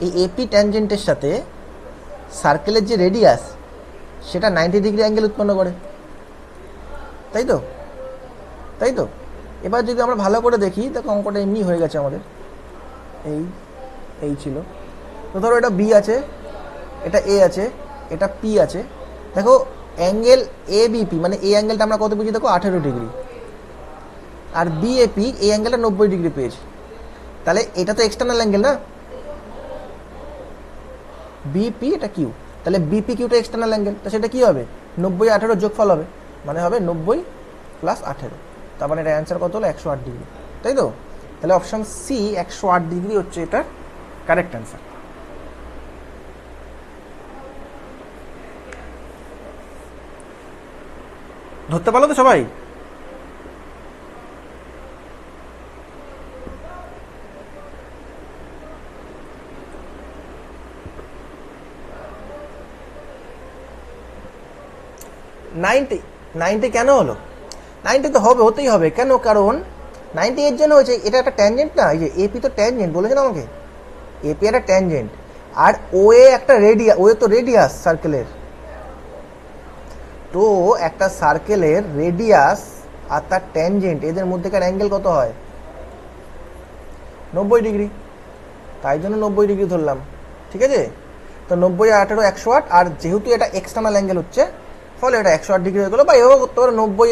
এই এপি ট্যানজেন্টের সাথে সার্কেলের যে রেডিয়াস সেটা 90 ডিগ্রি অ্যাঙ্গেল উৎপন্ন করে, তাই তো? এবার যদি আমরা ভালো করে দেখি, দেখো অঙ্কটা এমনি হয়ে গেছে আমাদের, এই ছিল। তো ধরো এটা বি আছে, এটা এ আছে, এটা পি আছে। দেখো অ্যাঙ্গেল এ বিপি মানে এই অ্যাঙ্গেলটা আমরা কত পেয়েছি দেখো 18 ডিগ্রি, আর বিএপি এই অ্যাঙ্গেলটা 90 ডিগ্রি পেয়েছি। তাহলে এটা তো এক্সটার্নাল অ্যাঙ্গেল না, বিপি এটা কিউ, তাহলে বিপি কিউটা এক্সটার্নাল অ্যাঙ্গেল, তো সেটা কী হবে 90-18 যোগফল হবে, মানে হবে 90 + 18, তার মানে এটা অ্যান্সার কত হলো 108 ডিগ্রি, তাই তো? তাহলে অপশান সি 108 ডিগ্রি হচ্ছে এটার কারেক্ট অ্যান্সার। ধরতে পারলো তো সবাই? নাইনটি কেন হলো? 90 তো হতেই হবে, কেন? কারণ 90 এর জন্য হয়েছে, এটা একটা ট্যানজেন্ট না, এই যে এপি তো ট্যানজেন্ট বলেছে না আমাকে, এপি একটা ট্যানজেন্ট, আর ওএ একটা ওএ তো রেডিয়াস সার্কেলের। তো একটা সার্কেলের রেডিয়াস আর তার ট্যানজেন্ট এদের মধ্যেকার অ্যাঙ্গেল কত হয়? 90 ডিগ্রি, তাই জন্য 90 ডিগ্রি ধরলাম, ঠিক আছে। তো 90 আর 18 108, আর যেহেতু এটা এক্সটার্নাল অ্যাঙ্গেল হচ্ছে ফলে এটা 108 ডিগ্রি হয়ে গেলো, বা এভাবে করতে পারো 90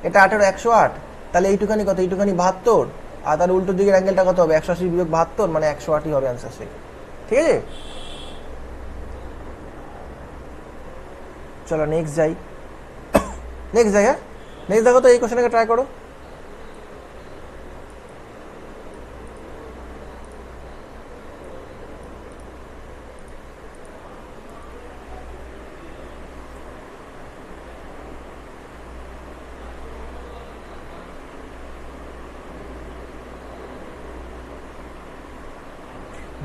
এটা 18 108, তাহলে এইটুখানি কত, এইটুখানি 72, আর তার উল্টো দিকের অ্যাঙ্গেলটা কত হবে 180 বিয়োগ 72, মানে 108ই হবে অ্যান্সার, সেই ঠিক আছে। চলো নেক্সট যাই, হ্যাঁ নেক্সট দেখো তো এই কোশ্চেনটাকে ট্রাই করো।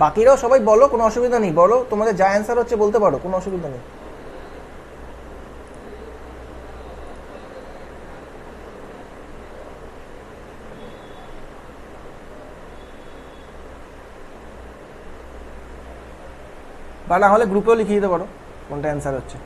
বাকিরাও সবাই বলো, কোনো অসুবিধা নেই, বলো তোমাদের যা অ্যান্সার হচ্ছে বলতে পারো, কোনো অসুবিধা নেই। বা না হলে গ্রুপেও লিখিয়ে দিতে পারো কোনটা অ্যান্সার হচ্ছে।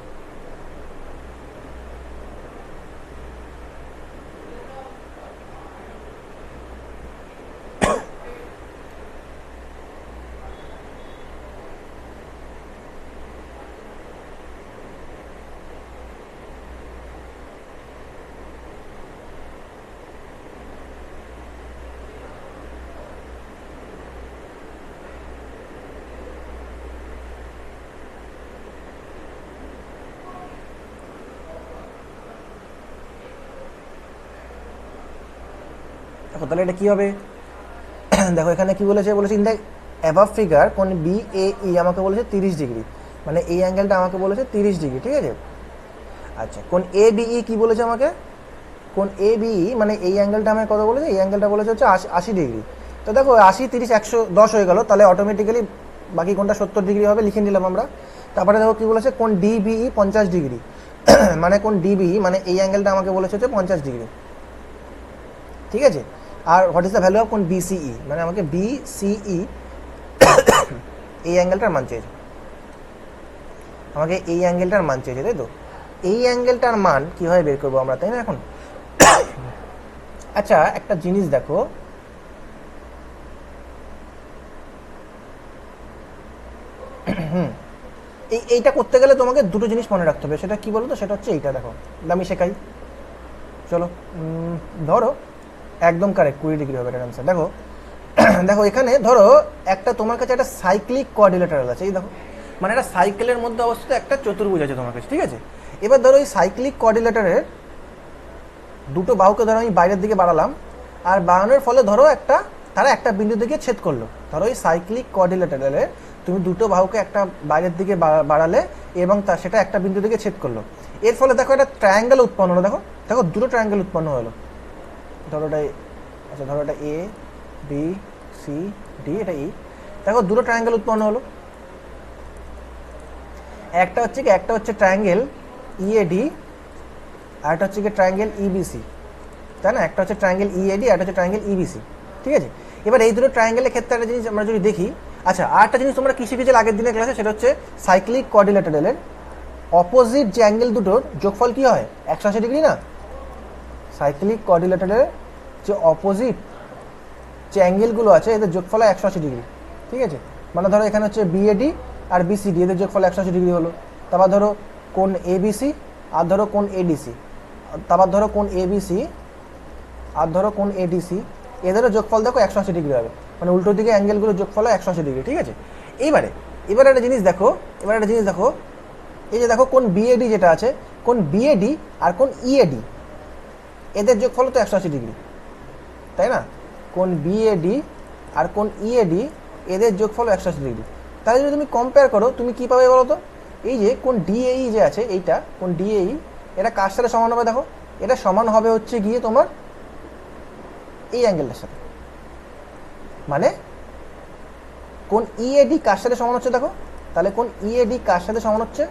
দেখো তাহলে এটা কী হবে, দেখো এখানে কি বলেছে, ইন দ্য অ্যাবাভ ফিগার কোন বি এ ই আমাকে বলেছে 30 ডিগ্রি, মানে এই অ্যাঙ্গেলটা আমাকে বলেছে 30 ডিগ্রি, ঠিক আছে। আচ্ছা কোন এ বি ই কী বলেছে আমাকে, কোন এ বি ই মানে এই অ্যাঙ্গেলটা আমাকে কত বলেছে, এই অ্যাঙ্গেলটা বলেছে হচ্ছে 80 ডিগ্রি। তো দেখো 80 30 110 হয়ে গেল, তাহলে অটোমেটিক্যালি বাকি কোনটা 70 ডিগ্রি হবে লিখে নিলাম আমরা। তারপরে দেখো কী বলেছে, কোন ডিবিই 50 ডিগ্রি, মানে কোন ডিবিই মানে এই অ্যাঙ্গেলটা আমাকে বলেছে হচ্ছে 50 ডিগ্রি, ঠিক আছে। আর what is the value of কোন বিসিই, মানে আমাকে বিসিই এই অ্যাঙ্গেলটার মান চেয়েছে, আমাকে এই অ্যাঙ্গেলটার মান চেয়েছে, তাই তো। এই অ্যাঙ্গেলটার মান কীভাবে বের করবো আমরা, তাই না এখন? আচ্ছা একটা জিনিস দেখো, এইটা করতে গেলে তোমাকে দুটো জিনিস মনে রাখতে হবে, সেটা কি বলো তো, সেটা হচ্ছে এইটা দেখো, আমি শেখাই, চলো। ধরো একদম কারেক্ট 20 ডিগ্রি হবে এটার অ্যান্সার। দেখো দেখো এখানে ধরো একটা তোমার কাছে একটা সাইক্লিক কোয়াড্রিল্যাটারাল আছে, এই দেখো, মানে একটা সাইকেলের মধ্যে অবস্থিত একটা চতুর্ভুজ আছে তোমার কাছে, ঠিক আছে। এবার ধরো এই সাইক্লিক কোয়াড্রিল্যাটারের দুটো বাহুকে ধরো আমি বাইরের দিকে বাড়ালাম, আর বাড়ানোর ফলে ধরো তারা একটা বিন্দু দিকে ছেদ করলো। ধরো এই সাইক্লিক কোয়াড্রিল্যাটারালে তুমি দুটো বাহুকে একটা বাইরের দিকে বাড়ালে এবং সেটা একটা বিন্দু দিকে ছেদ করলো। এর ফলে দেখো একটা ট্রায়াঙ্গেল উৎপন্ন হলো, দেখো দেখো দুটো ট্রায়াঙ্গেল উৎপন্ন হলো। ধরো এটা, আচ্ছা ধরো এটা এ বি সি ডি, এটা ই, দেখো দুটো ট্রায়াঙ্গেল উৎপন্ন হলো। একটা হচ্ছে ট্রায়াঙ্গেল ইএডি, আর একটা হচ্ছে কি ট্রায়াঙ্গেল ইবিসি, তাই না? একটা হচ্ছে ট্রায়াঙ্গেল ইএডি, আর একটা হচ্ছে ট্রায়াঙ্গেল ইবিসি, ঠিক আছে। এবার এই দুটো ট্রায়াঙ্গেলের ক্ষেত্রে একটা জিনিস আমরা যদি দেখি, আচ্ছা আর একটা জিনিস তোমরা কি শিখেছিলে আগের দিনের ক্লাসে, সেটা হচ্ছে সাইক্লিক কোয়াড্রিল্যাটারালের অপোজিট যে অ্যাঙ্গেল দুটোর যোগফল কি হয়, 180 ডিগ্রি না? সাইক্লিক কোয়াড্রিল্যাটারালের যে অপোজিট যে অ্যাঙ্গেলগুলো আছে এদের যোগফল 180 ডিগ্রি, ঠিক আছে। মানে ধরো এখানে হচ্ছে বিএডি আর বিসিডি, এদের যোগফল 180 ডিগ্রি হলো। তারপর ধরো কোন এবিসি আর ধরো কোন এডিসি, তারপর ধরো কোন এবিসি আর ধরো কোন এডিসি, এদেরও যোগফল দেখো 180 ডিগ্রি হবে, মানে উল্টো দিকে অ্যাঙ্গেলগুলো যোগফল 180 ডিগ্রি, ঠিক আছে। এবারে একটা জিনিস দেখো, এই যে দেখো কোন বিএডি যেটা আছে, কোন বিএডি আর কোন ইএডি, এদের যোগফল তো 180 ডিগ্রি, তাই না? কোন বিএডি আর কোন ইএডি, এদের যোগফল 180 ডিগ্রি। তাহলে যদি তুমি কম্পেয়ার করো, তুমি কি পাবে বলো তো? এই যে কোন ডিএই যে আছে, এইটা কোন ডিএই, এটা কার সাথে সমান হবে দেখো? এটা সমান হবে হচ্ছে গিয়ে তোমার এই অ্যাঙ্গেলটার সাথে। মানে কোন ইএডি কার সাথে সমান হচ্ছে দেখো, তাহলে কোন ইএডি কার সাথে সমান হচ্ছে,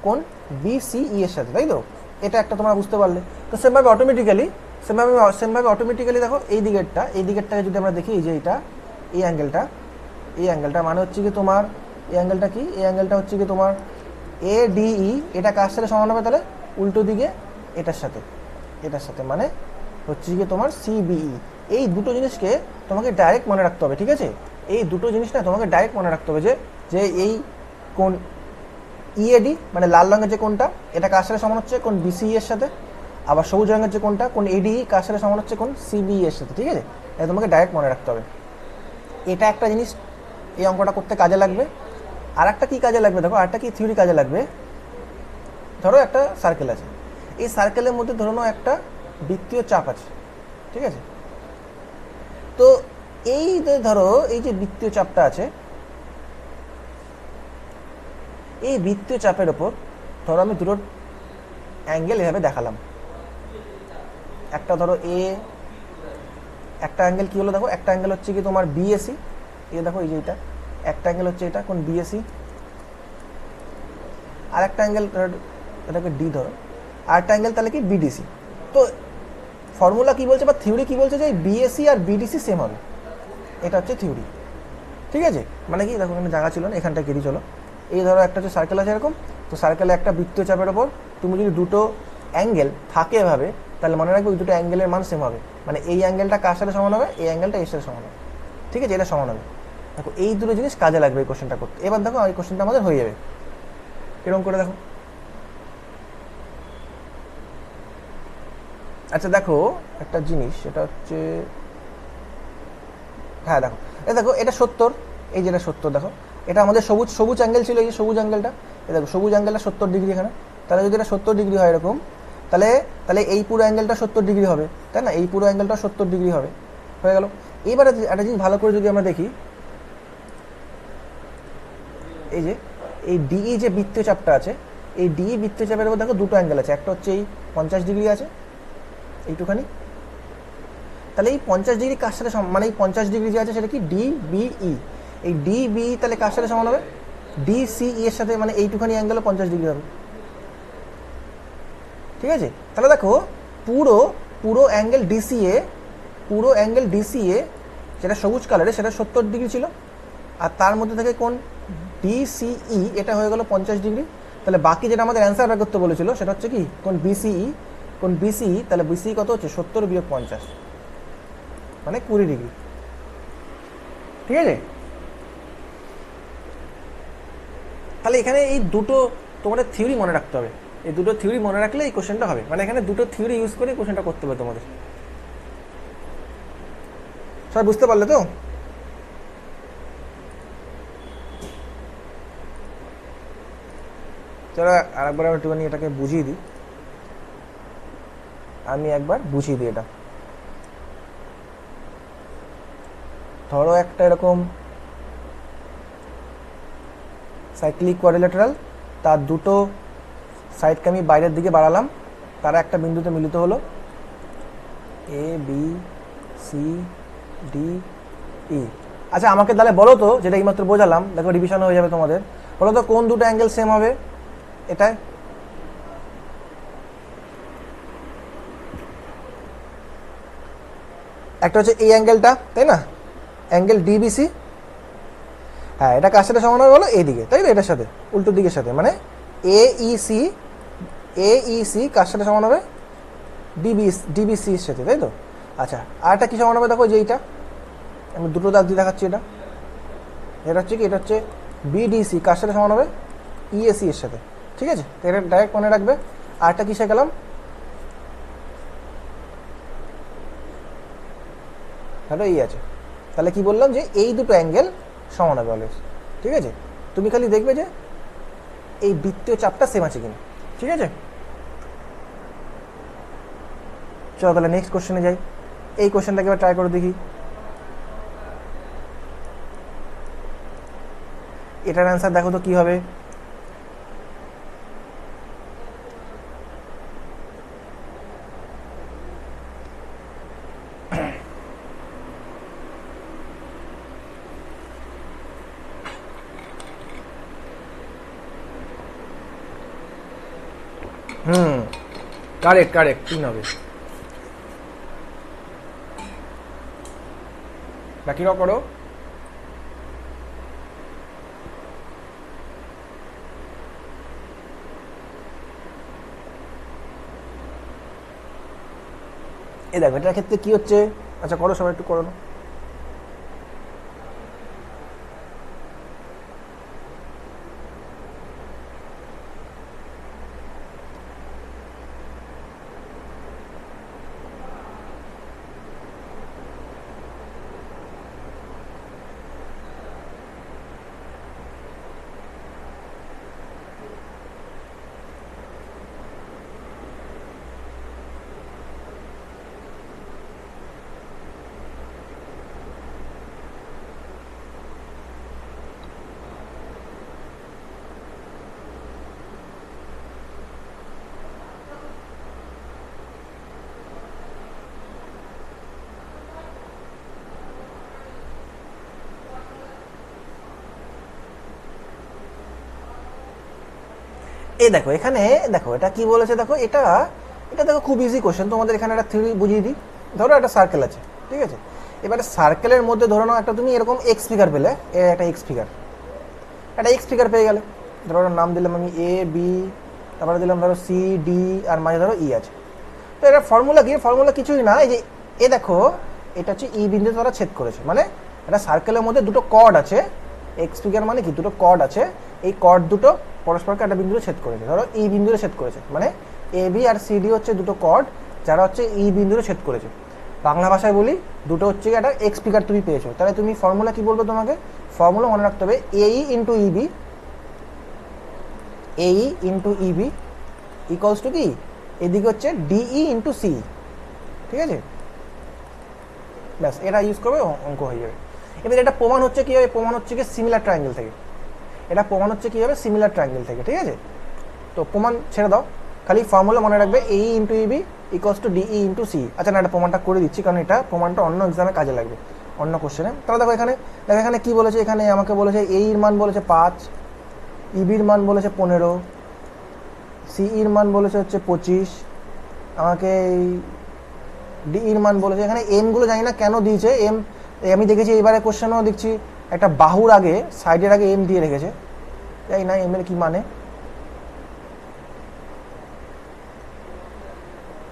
কোন বিসিই এর সাথে, তাই তো? এটা একটা তোমরা বুঝতে পারলে। তো সেমভাবে অটোমেটিক্যালি দেখো এই দিকেরটাকে যদি আমরা দেখি, এই যে এইটা, এই অ্যাঙ্গেলটা মানে হচ্ছে কি তোমার, এই অ্যাঙ্গেলটা কি, এই অ্যাঙ্গেলটা হচ্ছে কি তোমার এডিই, এটা কার সাথে সমান হবে তাহলে? উল্টো দিকে এটার সাথে, মানে হচ্ছে কি তোমার সিবিই। এই দুটো জিনিসকে তোমাকে ডাইরেক্ট মনে রাখতে হবে, ঠিক আছে। এই দুটো জিনিস না তোমাকে ডাইরেক্ট মনে রাখতে হবে, যে এই কোন ইএডি মানে লাল রঙের যে কোনটা, এটা কার সাথে সমান হচ্ছে, কোন বিসিই এর সাথে। আবার সবুজ রঙের যে কোনটা, কোন এডিই কার সাথে সমান হচ্ছে, কোন সিবিই এর সাথে, ঠিক আছে। এটা তোমাকে ডাইরেক্ট মনে রাখতে হবে। এটা একটা জিনিস এই অঙ্কটা করতে কাজে লাগবে। আর একটা কী কাজে লাগবে দেখো, আরেকটা কি থিওরি কাজে লাগবে। ধরো একটা সার্কেল আছে, এই সার্কেলের মধ্যে ধরো একটা বৃত্তীয় চাপ আছে, ঠিক আছে। তো এই যে ধরো এই যে বৃত্তীয় চাপটা আছে, এই বৃত্তীয় চাপের ওপর ধরো আমি দুটো অ্যাঙ্গেল এভাবে দেখালাম। একটা ধরো একটা অ্যাঙ্গেল কি হলো দেখো, একটা অ্যাঙ্গেল হচ্ছে কি তোমার বিএসি, এই দেখো এই যে এটা একটা অ্যাঙ্গেল হচ্ছে, এটা কোন বিএসি। আর একটা অ্যাঙ্গেল এটাকে ডি ধরো, আর একটা অ্যাঙ্গেল তাহলে কি বিডিসি। তো ফর্মুলা কি বলছে বা থিওরি কি বলছে, যে বিএসি আর বিডিসি সেম হবে, এটা হচ্ছে থিওরি, ঠিক আছে। মানে কি দেখো এখানে জায়গা ছিল না, এখানটা কেটে চলো। এই ধরো একটা হচ্ছে সার্কেল আছে এরকম, তো সার্কেলে একটা বৃত্তীয় চাপের ওপর তুমি যদি দুটো অ্যাঙ্গেল থাকে এভাবে, তাহলে মনে রাখবে ওই দুটো অ্যাঙ্গেলের মান সেম হবে। মানে এই অ্যাঙ্গেলটা কার সাথে সমান হবে, এই অ্যাঙ্গেলটা এর সাথে সমান হবে, ঠিক আছে, এটা সমান হবে। দেখো এই দুটো জিনিস কাজে লাগবে এই কোশ্চেনটা করতে। এবার দেখো এই কোশ্চেনটা আমাদের হয়ে যাবে, এরকম করে দেখো। আচ্ছা দেখো একটা জিনিস, সেটা হচ্ছে, হ্যাঁ দেখো দেখো এটা 70, এই যেটা 70 দেখো, এটা আমাদের সবুজ অ্যাঙ্গেল ছিল, এই যে সবুজ অ্যাঙ্গেলটা, এই দেখো সবুজ অ্যাঙ্গেলটা 70 ডিগ্রি এখানে। তাহলে যদি এটা 70 ডিগ্রি হয় এরকম, তাহলে এই পুরো অ্যাঙ্গেলটা 70 ডিগ্রি হবে, তাই না? এই পুরো অ্যাঙ্গেলটা 70 ডিগ্রি হবে, হয়ে গেল। এইবার একটা জিনিস ভালো করে যদি আমরা দেখি, এই যে এই ডিই যে বৃত্তীয় চাপটা আছে, এই ডিই বৃত্তীয় চাপের উপর দেখো দুটো অ্যাঙ্গেল আছে, একটা হচ্ছে এই 50 ডিগ্রি আছে এইটুখানি। তাহলে এই 50 ডিগ্রি কার সাথে মানে এই 50 ডিগ্রি যে আছে সেটা কি ডিবিই, এই ডিবিই তাহলে কার সাথে সমান হবে, ডিসিই এর সাথে, মানে এইটুখানি অ্যাঙ্গেলও 50 ডিগ্রি হবে, ঠিক আছে। তাহলে দেখো পুরো অ্যাঙ্গেল ডিসিএ যেটা সবুজ কালারে, সেটা 70 ডিগ্রি ছিল, আর তার মধ্যে থেকে কোন ডিসিই এটা হয়ে গেল 50 ডিগ্রি। তাহলে বাকি যেটা আমাদের অ্যান্সার বের করতে বলেছিল সেটা হচ্ছে কি কোন বিসিই, তাহলে বিসিই কত হচ্ছে 70 বিয়োগ 50, মানে 20 ডিগ্রি, ঠিক আছে। তাহলে এখানে এই দুটো তোমাদের থিওরি মনে রাখতে হবে, এই দুটো থিওরি মনে রাখলে এই কোশ্চেনটা হবে, মানে এখানে দুটো থিওরি ইউজ করে কোশ্চেনটা করতে হবে তোমাদের। সবাই বুঝতে পারলে তো? চলো আরেকবার আমি একটুখানি এটাকে বুঝিয়ে দিই, আমি একবার বুঝিয়ে দিই এটা। ধরো একটা এরকম সাইক্লিক কোয়াড্রিল্যাটারাল, তার দুটো সাইডকে আমি বাইরের দিকে বাড়ালাম, তারা একটা বিন্দুতে মিলিত হলো, এ বি সি ডি ই। আচ্ছা আমাকে তাহলে বলো তো, যেটা এইমাত্র বোঝালাম, দেখো রিভিশন হয়ে যাবে তোমাদের, বলো তো কোন দুটো অ্যাঙ্গেল সেম হবে এটায়? একটা হচ্ছে এই অ্যাঙ্গেলটা, তাই না, অ্যাঙ্গেল ডিবিসি, হ্যাঁ এটা কার সাথে সমান হবে বলো? এই দিকে, তাই তো, এটার সাথে উল্টো দিকের সাথে, মানে এইসি, এইসি কার সাথে সমান হবে? ডিবিসির সাথে, তাই তো। আচ্ছা আর একটা কী সমান হবে দেখো, যে এইটা আমি দুটো দাগ দিয়ে দেখাচ্ছি, এটা এটা হচ্ছে কি, এটা হচ্ছে বিডিসি কার সাথে সমান হবে? ইএসি এর সাথে, ঠিক আছে, এটা ডাইরেক্ট মনে রাখবে। আর একটা কিসে গেলাম, ধরো এই আছে, তাহলে কি বললাম যে এই দুটো অ্যাঙ্গেল সমান হবে অলওয়েজ, ঠিক আছে। তুমি খালি দেখবে যে এই বৃত্তীয় চাপটা সেম আছে কিনা, ঠিক আছে। চলো তাহলে নেক্সট কোশ্চেনে যাই, এই কোশ্চেনটাকে এবার ট্রাই করে দেখি। এটার অ্যান্সার দেখো তো কি হবে। কারেক্ট কারেক্ট, 3 হবে। বাকিরাও করো। এই দেখো এটার ক্ষেত্রে কি হচ্ছে, আচ্ছা করো সবাই একটু করো না। এই দেখো এখানে দেখো এটা কি বলেছে, দেখো এটা এটা দেখো খুব ইজি কোশ্চেন, তোমাদের এখানে একটা থিওরি বুঝিয়ে দিই। ধরো একটা সার্কেল আছে, ঠিক আছে, এবারে সার্কেলের মধ্যে ধরো একটা তুমি এরকম এক্স ফিগার পেলে, একটা এক্স ফিগার, একটা এক্স ফিগার পেয়ে গেলে, ধরো নাম দিলাম আমি এ বি, তারপরে দিলাম ধরো সি ডি, আর মাঝে ধরো ই আছে। তো এটা ফর্মুলা কি, ফর্মুলা কিছুই না, এই যে এ দেখো এটা হচ্ছে ই বিন্দু দ্বারা ছেদ করেছে, মানে একটা সার্কেলের মধ্যে দুটো কর্ড আছে, এক্স ফিগার মানে কি, দুটো কর্ড আছে, এই কর্ড দুটো পরস্পরকে একটা বিন্দুতে ছেদ করেছে, ধরো ই বিন্দুতে ছেদ করেছে, মানে A B R C D হচ্ছে দুটো কর্ড যারা হচ্ছে ই বিন্দুতে ছেদ করেছে। বাংলা ভাষায় বলি, দুটো হচ্ছে একটা এক্স ফিগার তুমি পেয়েছো, তাহলে তুমি ফর্মুলা কি বলবে, তোমাকে ফর্মুলা মনে রাখতে হবে, এই ইন্টু ইবি, এই ইন্টু ইবি ইকুয়ালস টু কি, এদিকে হচ্ছে ডিই ইন্টু সি, ঠিক আছে, ব্যাস এটা ইউজ করবে, অঙ্ক হয়ে যাবে। এবার এটা প্রমাণ হচ্ছে কি হবে, প্রমাণ হচ্ছে কি সিমিলার ট্রায়াঙ্গেল থেকে, এটা প্রমাণ হচ্ছে কি হবে সিমিলার ট্রায়াঙ্গেল থেকে, ঠিক আছে। তো প্রমাণ ছেড়ে দাও, খালি ফর্মুলা মনে রাখবে, এই into EB equals to DE into C. আচ্ছা না, এটা প্রমাণটা করে দিচ্ছি, কারণ এটা প্রমাণটা অন্য এক্সামে কাজে লাগবে, অন্য কোশ্চেনে। তাহলে দেখো এখানে, দেখো এখানে কি বলেছে, এখানে আমাকে বলেছে এইর মান বলেছে 5, ইবির মান বলেছে 15, সিইর মান বলেছে হচ্ছে 25, আমাকে ডিইর মান বলেছে, এখানে এমগুলো জানি না কেন দিয়েছে, এম আমি দেখেছি এবারে কোশ্চেনও দেখছি একটা বাহুর আগে সাইডের আগে এম দিয়ে রেখেছে, জানি না এম এর কি মানে।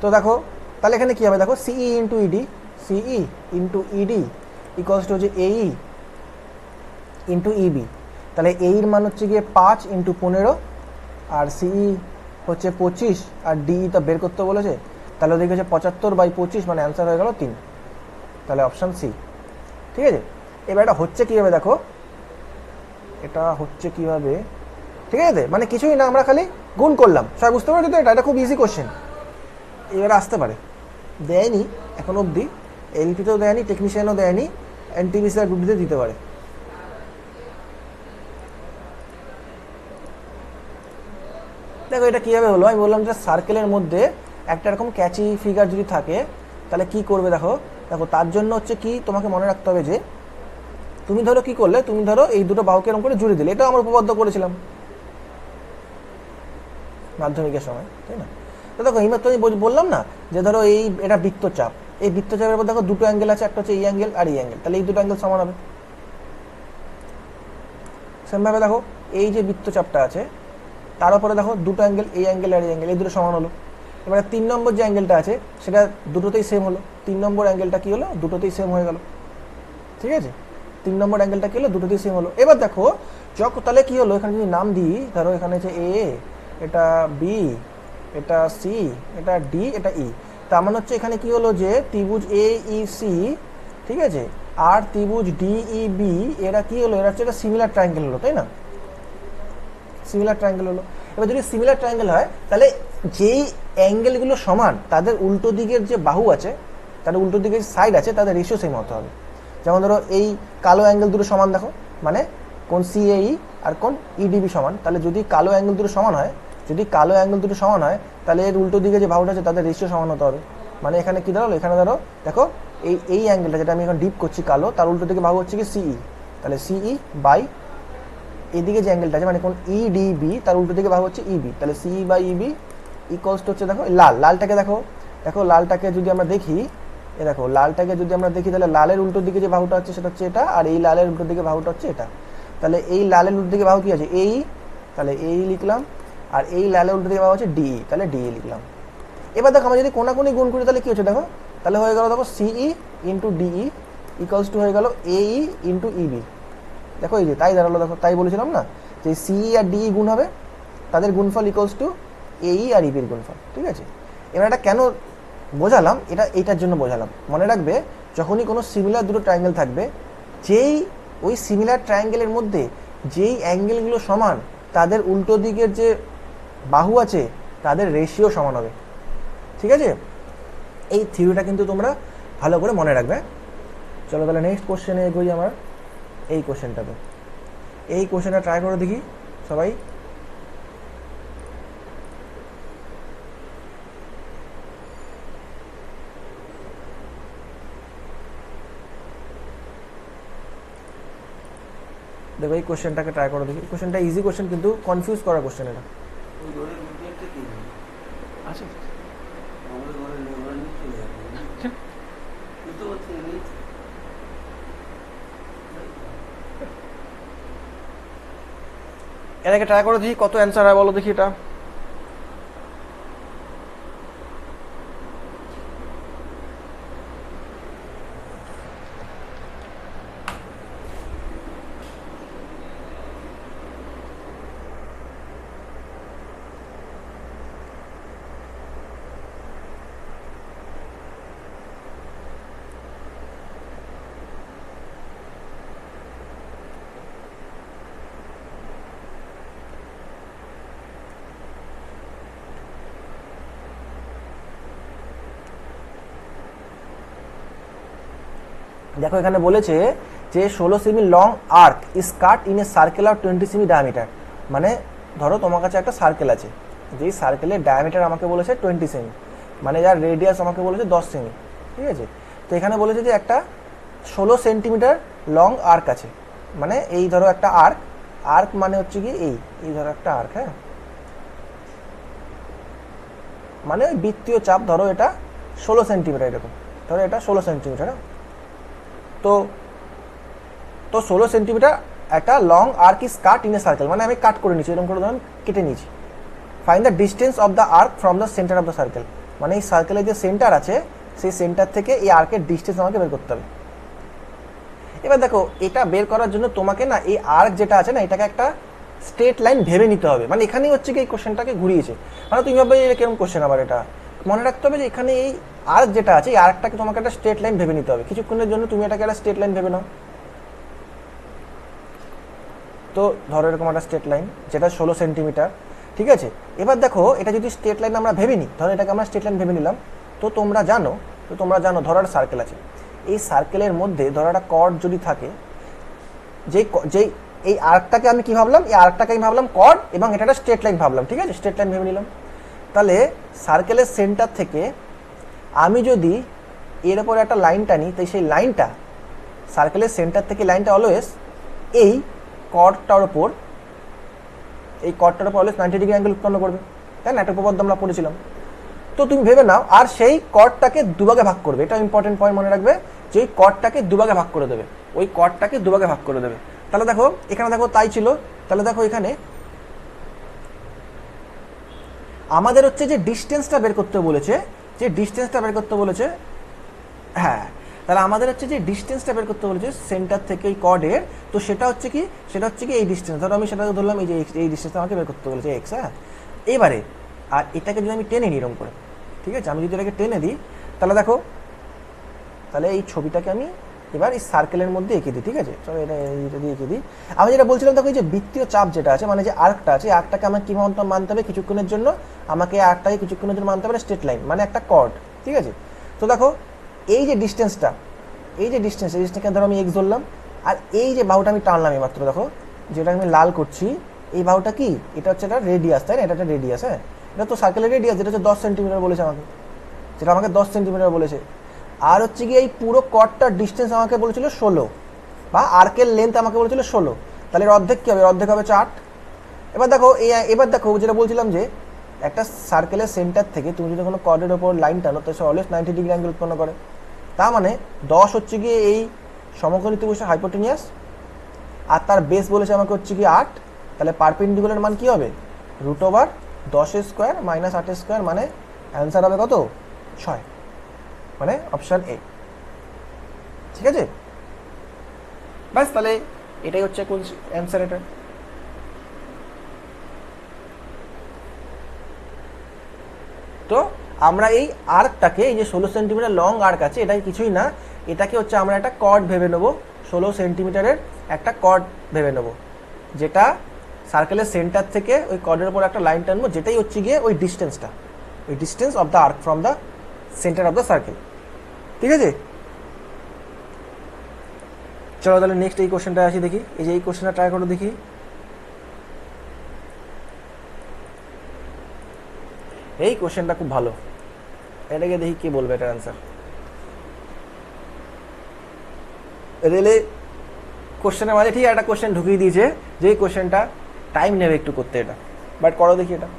তো দেখো তাহলে এখানে কি হবে, দেখো সিই ইন্টু ইডি, সিই ইন্টু ইডি ইকুয়ালস টু হচ্ছে এই ইন্টু ইবি, তাহলে এইর মান হচ্ছে গিয়ে 5 × 15, আর সিই হচ্ছে 25, আর ডিই তো বের করতে বলেছে, তাহলে ওদিকে হচ্ছে 75/25, মানে অ্যান্সার হয়ে গেল 3। তাহলে অপশান সি। ঠিক আছে, এবার এটা হচ্ছে কীভাবে দেখো, এটা হচ্ছে কীভাবে, ঠিক আছে, মানে কিছুই না, আমরা খালি গুণ করলাম, সবাই বুঝতে পারছো তো? এটা খুব ইজি কোশ্চেন, এবারে আসতে পারে। দেয়নি এখন অবধি, এলপিতেও দেয়নি, টেকনিশিয়ানও দেয়নি, এনটিপিসি আর গ্রুপ দিতে পারে। দেখো এটা কীভাবে হলো, আমি বললাম যে সার্কেলের মধ্যে একটা এরকম ক্যাচি ফিগার যদি থাকে তাহলে কি করবে, দেখো দেখো তার জন্য হচ্ছে কি তোমাকে মনে রাখতে হবে যে তুমি ধরো কি করলে, তুমি ধরো এই দুটো বাহুকে এরকম করে জুড়ে দিলে, এটাও আমরা উপপাদ্য করেছিলাম মাধ্যমিকের সময়, তাই না? তো দেখো এইমাত্র আমি বললাম না যে ধরো এটা বৃত্তচাপ, এই বৃত্তচাপের উপর দেখো দুটো অ্যাঙ্গেল আছে, একটা হচ্ছে এই অ্যাঙ্গেল আর এই অ্যাঙ্গেল, তাহলে এই দুটো অ্যাঙ্গেল সমান হবে। সেমভাবে দেখো এই যে বৃত্তচাপটা আছে তার উপরে দেখো দুটো অ্যাঙ্গেল, এই অ্যাঙ্গেল আর এই অ্যাঙ্গেল, এই দুটো সমান হলো। এবারে 3 নম্বর যে অ্যাঙ্গেলটা আছে সেটা দুটোতেই সেম হলো, 3 নম্বর অ্যাঙ্গেলটা কি হলো, দুটোতেই সেম হয়ে গেল। ঠিক আছে, 3 নম্বর অ্যাঙ্গেলটা কি হলো, দুটোতেই সেম হলো। এবার দেখো তাহলে কি হলো, এখানে যদি নাম দিই, ধরো এখানে হচ্ছে এ, এটা বি, এটা সি, এটা ডি, এটা ই, তার মানে হচ্ছে এখানে কি হলো যে ত্রিভুজ এ ই সি, ঠিক আছে, আর ত্রিভুজ ডি ই বি, এরা কি হলো, এরা হচ্ছে একটা সিমিলার ট্রায়াঙ্গেল হলো, তাই না? সিমিলার ট্রায়াঙ্গেল হলো। এবার যদি সিমিলার ট্রায়াঙ্গেল হয় তাহলে যেই অ্যাঙ্গেলগুলো সমান তাদের উল্টো দিকের যে বাহু আছে, তাদের উল্টো দিকের সাইড আছে, তাদের রেশিও সেম হতে হবে। যেমন ধরো এই কালো অ্যাঙ্গেল দুটো সমান, দেখো মানে কোন সিএই আর কোন ইডিবি সমান, তাহলে যদি কালো অ্যাঙ্গেল দুটো সমান হয়, যদি কালো অ্যাঙ্গেল দুটো সমান হয় তাহলে এর উল্টো দিকে যে বাহুটা আছে তাদের রেশিও সমান হতে হবে। মানে এখানে কি দাঁড়ালো, এখানে ধরো দেখো এই অ্যাঙ্গেলটা যেটা আমি এখন ডিপ করছি কালো, তার উল্টো দিকে বাহু হচ্ছে কি সিই, তাহলে সিই বাই এদিকে যে অ্যাঙ্গেলটা আছে মানে কোন ইডিবি, তার উল্টো দিকে বাহু হচ্ছে ইবি, তাহলে সিই বাই ইবি ইকুয়ালস টু হচ্ছে দেখো লালটাকে দেখো, দেখো লালটাকে যদি আমরা দেখি, দেখো লালটাকে যদি আমরা দেখি তাহলে লালের উল্টো দিকে যে বাহুটা হচ্ছে সেটা হচ্ছে এটা, আর এই লালের উল্টো দিকে বাহুটা হচ্ছে এটা। তাহলে এই লালের উল্টো দিকে বাহু কি আছে, এই, তাহলে এই লিখলাম, আর এই লালের উল্টো দিকে বাহু হচ্ছে ডি, তাহলে ডি লিখলাম। এবার দেখো আমরা যদি কোনাকুনি গুণ করি তাহলে কি হচ্ছে দেখো, তাহলে হয়ে গেল দেখো সিই ইন্টু ডিই ইকুয়ালস টু হয়ে গেল এই ইন্টু ইবি। দেখো এই যে তাই দাঁড়ালো, দেখো তাই বলেছিলাম না যে সিই আর ডিই গুণ হবে, তাদের গুণফল ইকুয়ালস টু এই আর ইবির গুণফল। ঠিক আছে, এবার এটা কেন বোঝালাম, এটা এইটার জন্য বোঝালাম, মনে রাখবে যখনই কোনো সিমিলার দুটো ট্রায়াঙ্গেল থাকবে, যেই ওই সিমিলার ট্রায়াঙ্গেলের মধ্যে যেই অ্যাঙ্গেলগুলো সমান তাদের উল্টো দিকের যে বাহু আছে তাদের রেশিও সমান হবে। ঠিক আছে, এই থিওরিটা কিন্তু তোমরা ভালো করে মনে রাখবে। চলো তাহলে নেক্সট কোশ্চেনে এগোই আমরা। এই কোশ্চেনটাতে, এই কোশ্চেনটা ট্রাই করে দেখি সবাই। দেখো এই কোশ্চেনটাকে ট্রাই করে দেখি, কোশ্চেনটা ইজি কোশ্চেন কিন্তু কনফিউজ করা কোশ্চেন এটা। আচ্ছা এটাকে ট্রাই করে দেখি কত অ্যান্সার হয় বলো দেখি এটা। দেখো এখানে বলেছে যে 16 cm long arc is cut in a circle of 20 cm diameter. মানে ধরো তোমার কাছে একটা সার্কেল আছে, যেই সার্কেলের ডায়ামিটার আমাকে বলেছে 20 সেমি, মানে যার রেডিয়াস আমাকে বলেছে 10 সেমি। ঠিক আছে, তো এখানে বলেছে যে একটা 16 সেন্টিমিটার লং আর্ক আছে, মানে এই ধরো একটা আর্ক, আর্ক মানে হচ্ছে কি এই ধরো একটা আর্ক, হ্যাঁ, মানে ওই বৃত্তীয় চাপ ধরো এটা 16 সেন্টিমিটার, এরকম ধরো এটা 16 সেন্টিমিটার। তো 16 সেন্টিমিটার একটা long arc is cut in a circle, মানে আমি কাট করে নিচ্ছি, এরকম করে ধরুন কেটে নিচ্ছি। Find the distance of the arc from the centre of the circle, মানে এই সার্কেলের যে সেন্টার আছে সেই সেন্টার থেকে এই আর্কের ডিস্টেন্স আমাকে বের করতে হবে। এবার দেখো এটা বের করার জন্য তোমাকে না এই আর্ক যেটা আছে না এটাকে একটা স্ট্রেট লাইন ভেবে নিতে হবে, মানে এখানেই হচ্ছে কি এই কোশ্চেনটাকে ঘুরিয়েছে, মানে তুমি ভাববে যে কেরকম কোশ্চেন আবার, এটা মনে রাখতে হবে যে এখানে এই আর্ক যেটা আছে এই আর্কটাকে তোমাকে একটা স্ট্রেট লাইন ভেবে নিতে হবে, কিছুক্ষণের জন্য তুমি এটাকে একটা স্ট্রেট লাইন ভেবে নাও। তো ধরো এরকম একটা স্ট্রেট লাইন যেটা 16 সেন্টিমিটার, ঠিক আছে। এবার দেখো এটা যদি স্ট্রেট লাইন আমরা ভেবে নিই, ধরো এটাকে আমরা স্ট্রেট লাইন ভেবে নিলাম, তো তোমরা জানো ধরো একটা সার্কেল আছে, এই সার্কেলের মধ্যে ধরো একটা কর্ড যদি থাকে, যেই এই আর্কটাকে আমি কি ভাবলাম, এই আর্কটাকে আমি ভাবলাম কর্ড এবং এটা একটা স্ট্রেট লাইন ভাবলাম, ঠিক আছে, স্ট্রেট লাইন ভেবে নিলাম। তাহলে সার্কেলের সেন্টার থেকে আমি যদি এর উপরে একটা লাইন টানি, তাই সেই লাইনটা সার্কেলের সেন্টার থেকে লাইনটা অলওয়েজ এই কর্ডটার ওপর অলওয়েজ 90 ডিগ্রি অ্যাঙ্গেল উৎপন্ন করবে, তাই না, একটা উপপাদ্য আমরা পড়েছিলাম। তো তুমি ভেবে নাও, আর সেই কর্ডটাকে দুভাগে ভাগ করবে, এটা ইম্পর্টেন্ট পয়েন্ট মনে রাখবে, যে ওই কর্ডটাকে দুভাগে ভাগ করে দেবে, ওই কর্ডটাকে দুভাগে ভাগ করে দেবে। তাহলে দেখো এখানে দেখো তাই ছিল, তাহলে দেখো এখানে আমাদের হচ্ছে যে ডিস্টেন্সটা বের করতে বলেছে, হ্যাঁ, তাহলে আমাদের হচ্ছে যে ডিস্টেন্সটা বের করতে বলেছে সেন্টার থেকে ওই কর্ডের, তো সেটা হচ্ছে কি এই ডিস্টেন্স, ধরো আমি সেটাকে ধরলাম এই যে এই ডিস্টেন্সটা আমাকে বের করতে বলেছে এক্স, হ্যাঁ। এবারে আর এটাকে যদি আমি টেনে নিই এরকম করে, ঠিক আছে, আমি যদি এটাকে টেনে দিই, তাহলে দেখো, তাহলে এই ছবিটাকে আমি এবার এই সার্কেলের মধ্যে এঁকে দিই, ঠিক আছে, চলো এটা দিয়ে এঁকে দিই। আমি যেটা বলছিলাম দেখো, এই যে বৃত্তীয় চাপ যেটা আছে, মানে যে আর্কটা আছে, এই আর্কটাকে আমাকে কী মানতে হবে কিছুক্ষণের জন্য, আমাকে এই আর্কটাকে কিছুক্ষণের জন্য মানতে হবে স্ট্রেট লাইন, মানে একটা কর্ড, ঠিক আছে। তো দেখো এই যে ডিস্টেন্সটা, এই ডিস্টেন্সটাকে ধরো আমি এক্স ধরলাম, আর এই যে বাহুটা আমি টানলাম এইমাত্র, দেখো যেটা আমি লাল করছি, এই বাহুটা কি, এটা হচ্ছে একটা রেডিয়াস, তাই না, এটা একটা রেডিয়াস, হ্যাঁ, এটা তো সার্কেলের রেডিয়াস, যেটা হচ্ছে 10 সেন্টিমিটার বলেছে আমাকে 10 সেন্টিমিটার বলেছে। আর হচ্ছে কি এই পুরো কর্ডটার ডিস্টেন্স আমাকে বলেছিল 16, বা আর্কের লেন্থ আমাকে বলেছিল 16, তাহলে এর অর্ধেক কী হবে, অর্ধেক হবে 8। এবার দেখো যেটা বলছিলাম যে একটা সার্কেলের সেন্টার থেকে তুমি যদি কোনো কর্ডের ওপর লাইন টানো, তো সে অলওয়েজ 90 ডিগ্রি অ্যাঙ্গেল উৎপন্ন করে, তার মানে 10 হচ্ছে গিয়ে এই সমকোণী ত্রিভুজের হাইপোটেনিয়াস, আর তার বেস বলেছে আমাকে হচ্ছে কি 8, তাহলে পারপেন্ডিকুলার মান কি হবে, √10² - 8² মানে অ্যান্সার হবে কত, 6, মানে অপশান এ, ঠিক আছে। ব্যাস, তাহলে এটাই হচ্ছে কোন অ্যান্সার এটা। তো আমরা এই আর্কটাকে, এই যে 16 সেন্টিমিটার লং আর্ক আছে, এটাই কিছুই না, এটাকে হচ্ছে আমরা একটা কর্ড ভেবে নেবো, 16 সেন্টিমিটারের একটা কর্ড ভেবে নেবো, যেটা সার্কেলের সেন্টার থেকে ওই কর্ডের উপর একটা লাইন টানবো, যেটাই হচ্ছে গিয়ে ওই distance of the arc from the centre of the circle, ঠিক আছে। চলো তাহলে নেক্সট এই কোশ্চেনটা আসি, দেখি এই যে এই কোশ্চেনটা ট্রাই করে দেখি। এই কোশ্চেনটা খুব ভালো, এটাকে দেখি কি বলবে এটার অ্যান্সার। রেলে কোশ্চেনের মাঝে ঠিক একটা কোশ্চেন ঢুকিয়ে দিয়েছে, যে এই কোশ্চেনটা টাইম নেবে একটু করতে, এটা বাট করো দেখি এটা।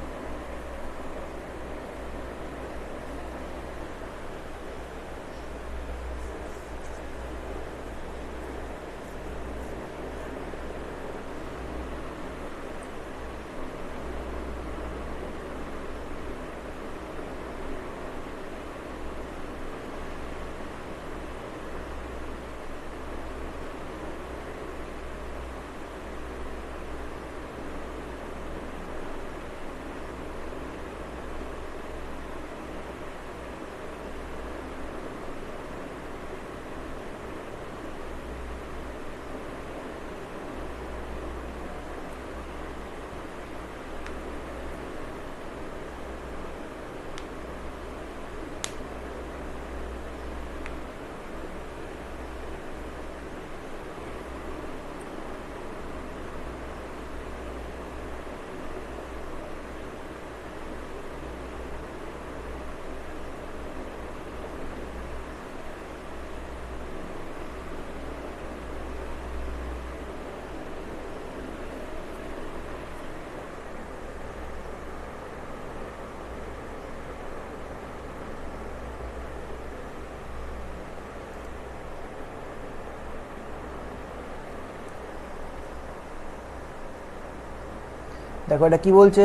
দেখো এটা কি বলছে,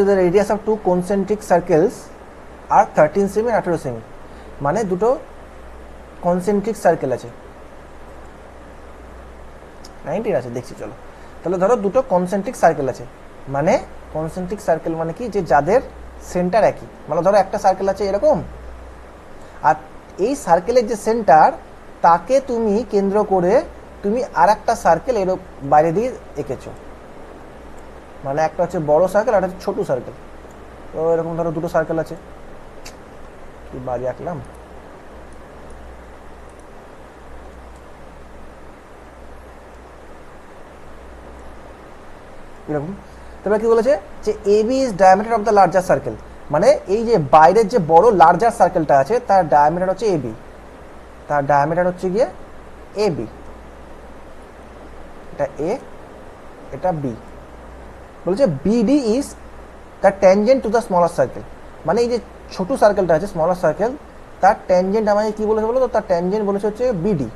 the radius of 2 concentric circles R 13 semi 18 semi, মানে দুটো কনসেন্ট্রিক সার্কেল আছে, 19 আছে, দেখছি চলো। তাহলে ধরো দুটো কনসেন্ট্রিক সার্কেল আছে, মানে কনসেন্ট্রিক সার্কেল মানে কি, যে যাদের সেন্টার একই, মানে ধরো একটা সার্কেল আছে এরকম, আর এই সার্কেলের যে সেন্টার তাকে তুমি কেন্দ্র করে তুমি আর একটা সার্কেল এর বাইরে দিয়ে এঁকেছো, মানে একটা হচ্ছে বড় সার্কেল আর একটা হচ্ছে ছোট সার্কেল। তো এরকম ধরো দুটো সার্কেল আছে, কি বাজে আঁকলাম, এরকম। তারপরে কি বলেছে যে A B is diameter of the larger circle, মানে এই যে বাইরের যে বড় লার্জার সার্কেলটা আছে তার ডায়ামিটার হচ্ছে এ বি, তার ডায়ামিটার হচ্ছে গিয়ে এ বি, এটা এ এটা বি। বলছে BD is the tangent to the smaller circle, মানে এই যে ছোট সার্কেলটা আছে স্মলার সার্কেল তার ট্যানজেন্ট আমাকে কি বলেছে বলো তো, তার ট্যানজেন্ট বলেছে হচ্ছে বিডি।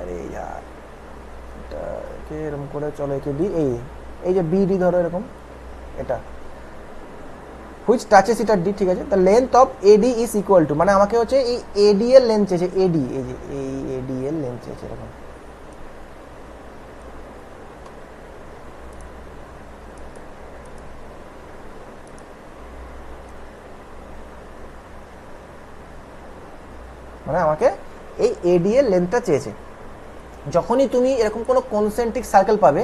আরে यार এটাকে এরকম করে চলো, একে দি এই যে বিডি ধরো এরকম, এটা which touches it at D, ঠিক আছে। The length of AD is equal to, মানে আমাকে হচ্ছে এই এডি এর লেন্থ চেয়েছে, এডি এই যে এই এডি এর লেন্থ চেয়েছে এরকম। মানে আমাকে এই এডি এর লেন্থটা চেয়েছে। যখনই তুমি এরকম কোনো কনসেন্ট্রিক সার্কেল পাবে,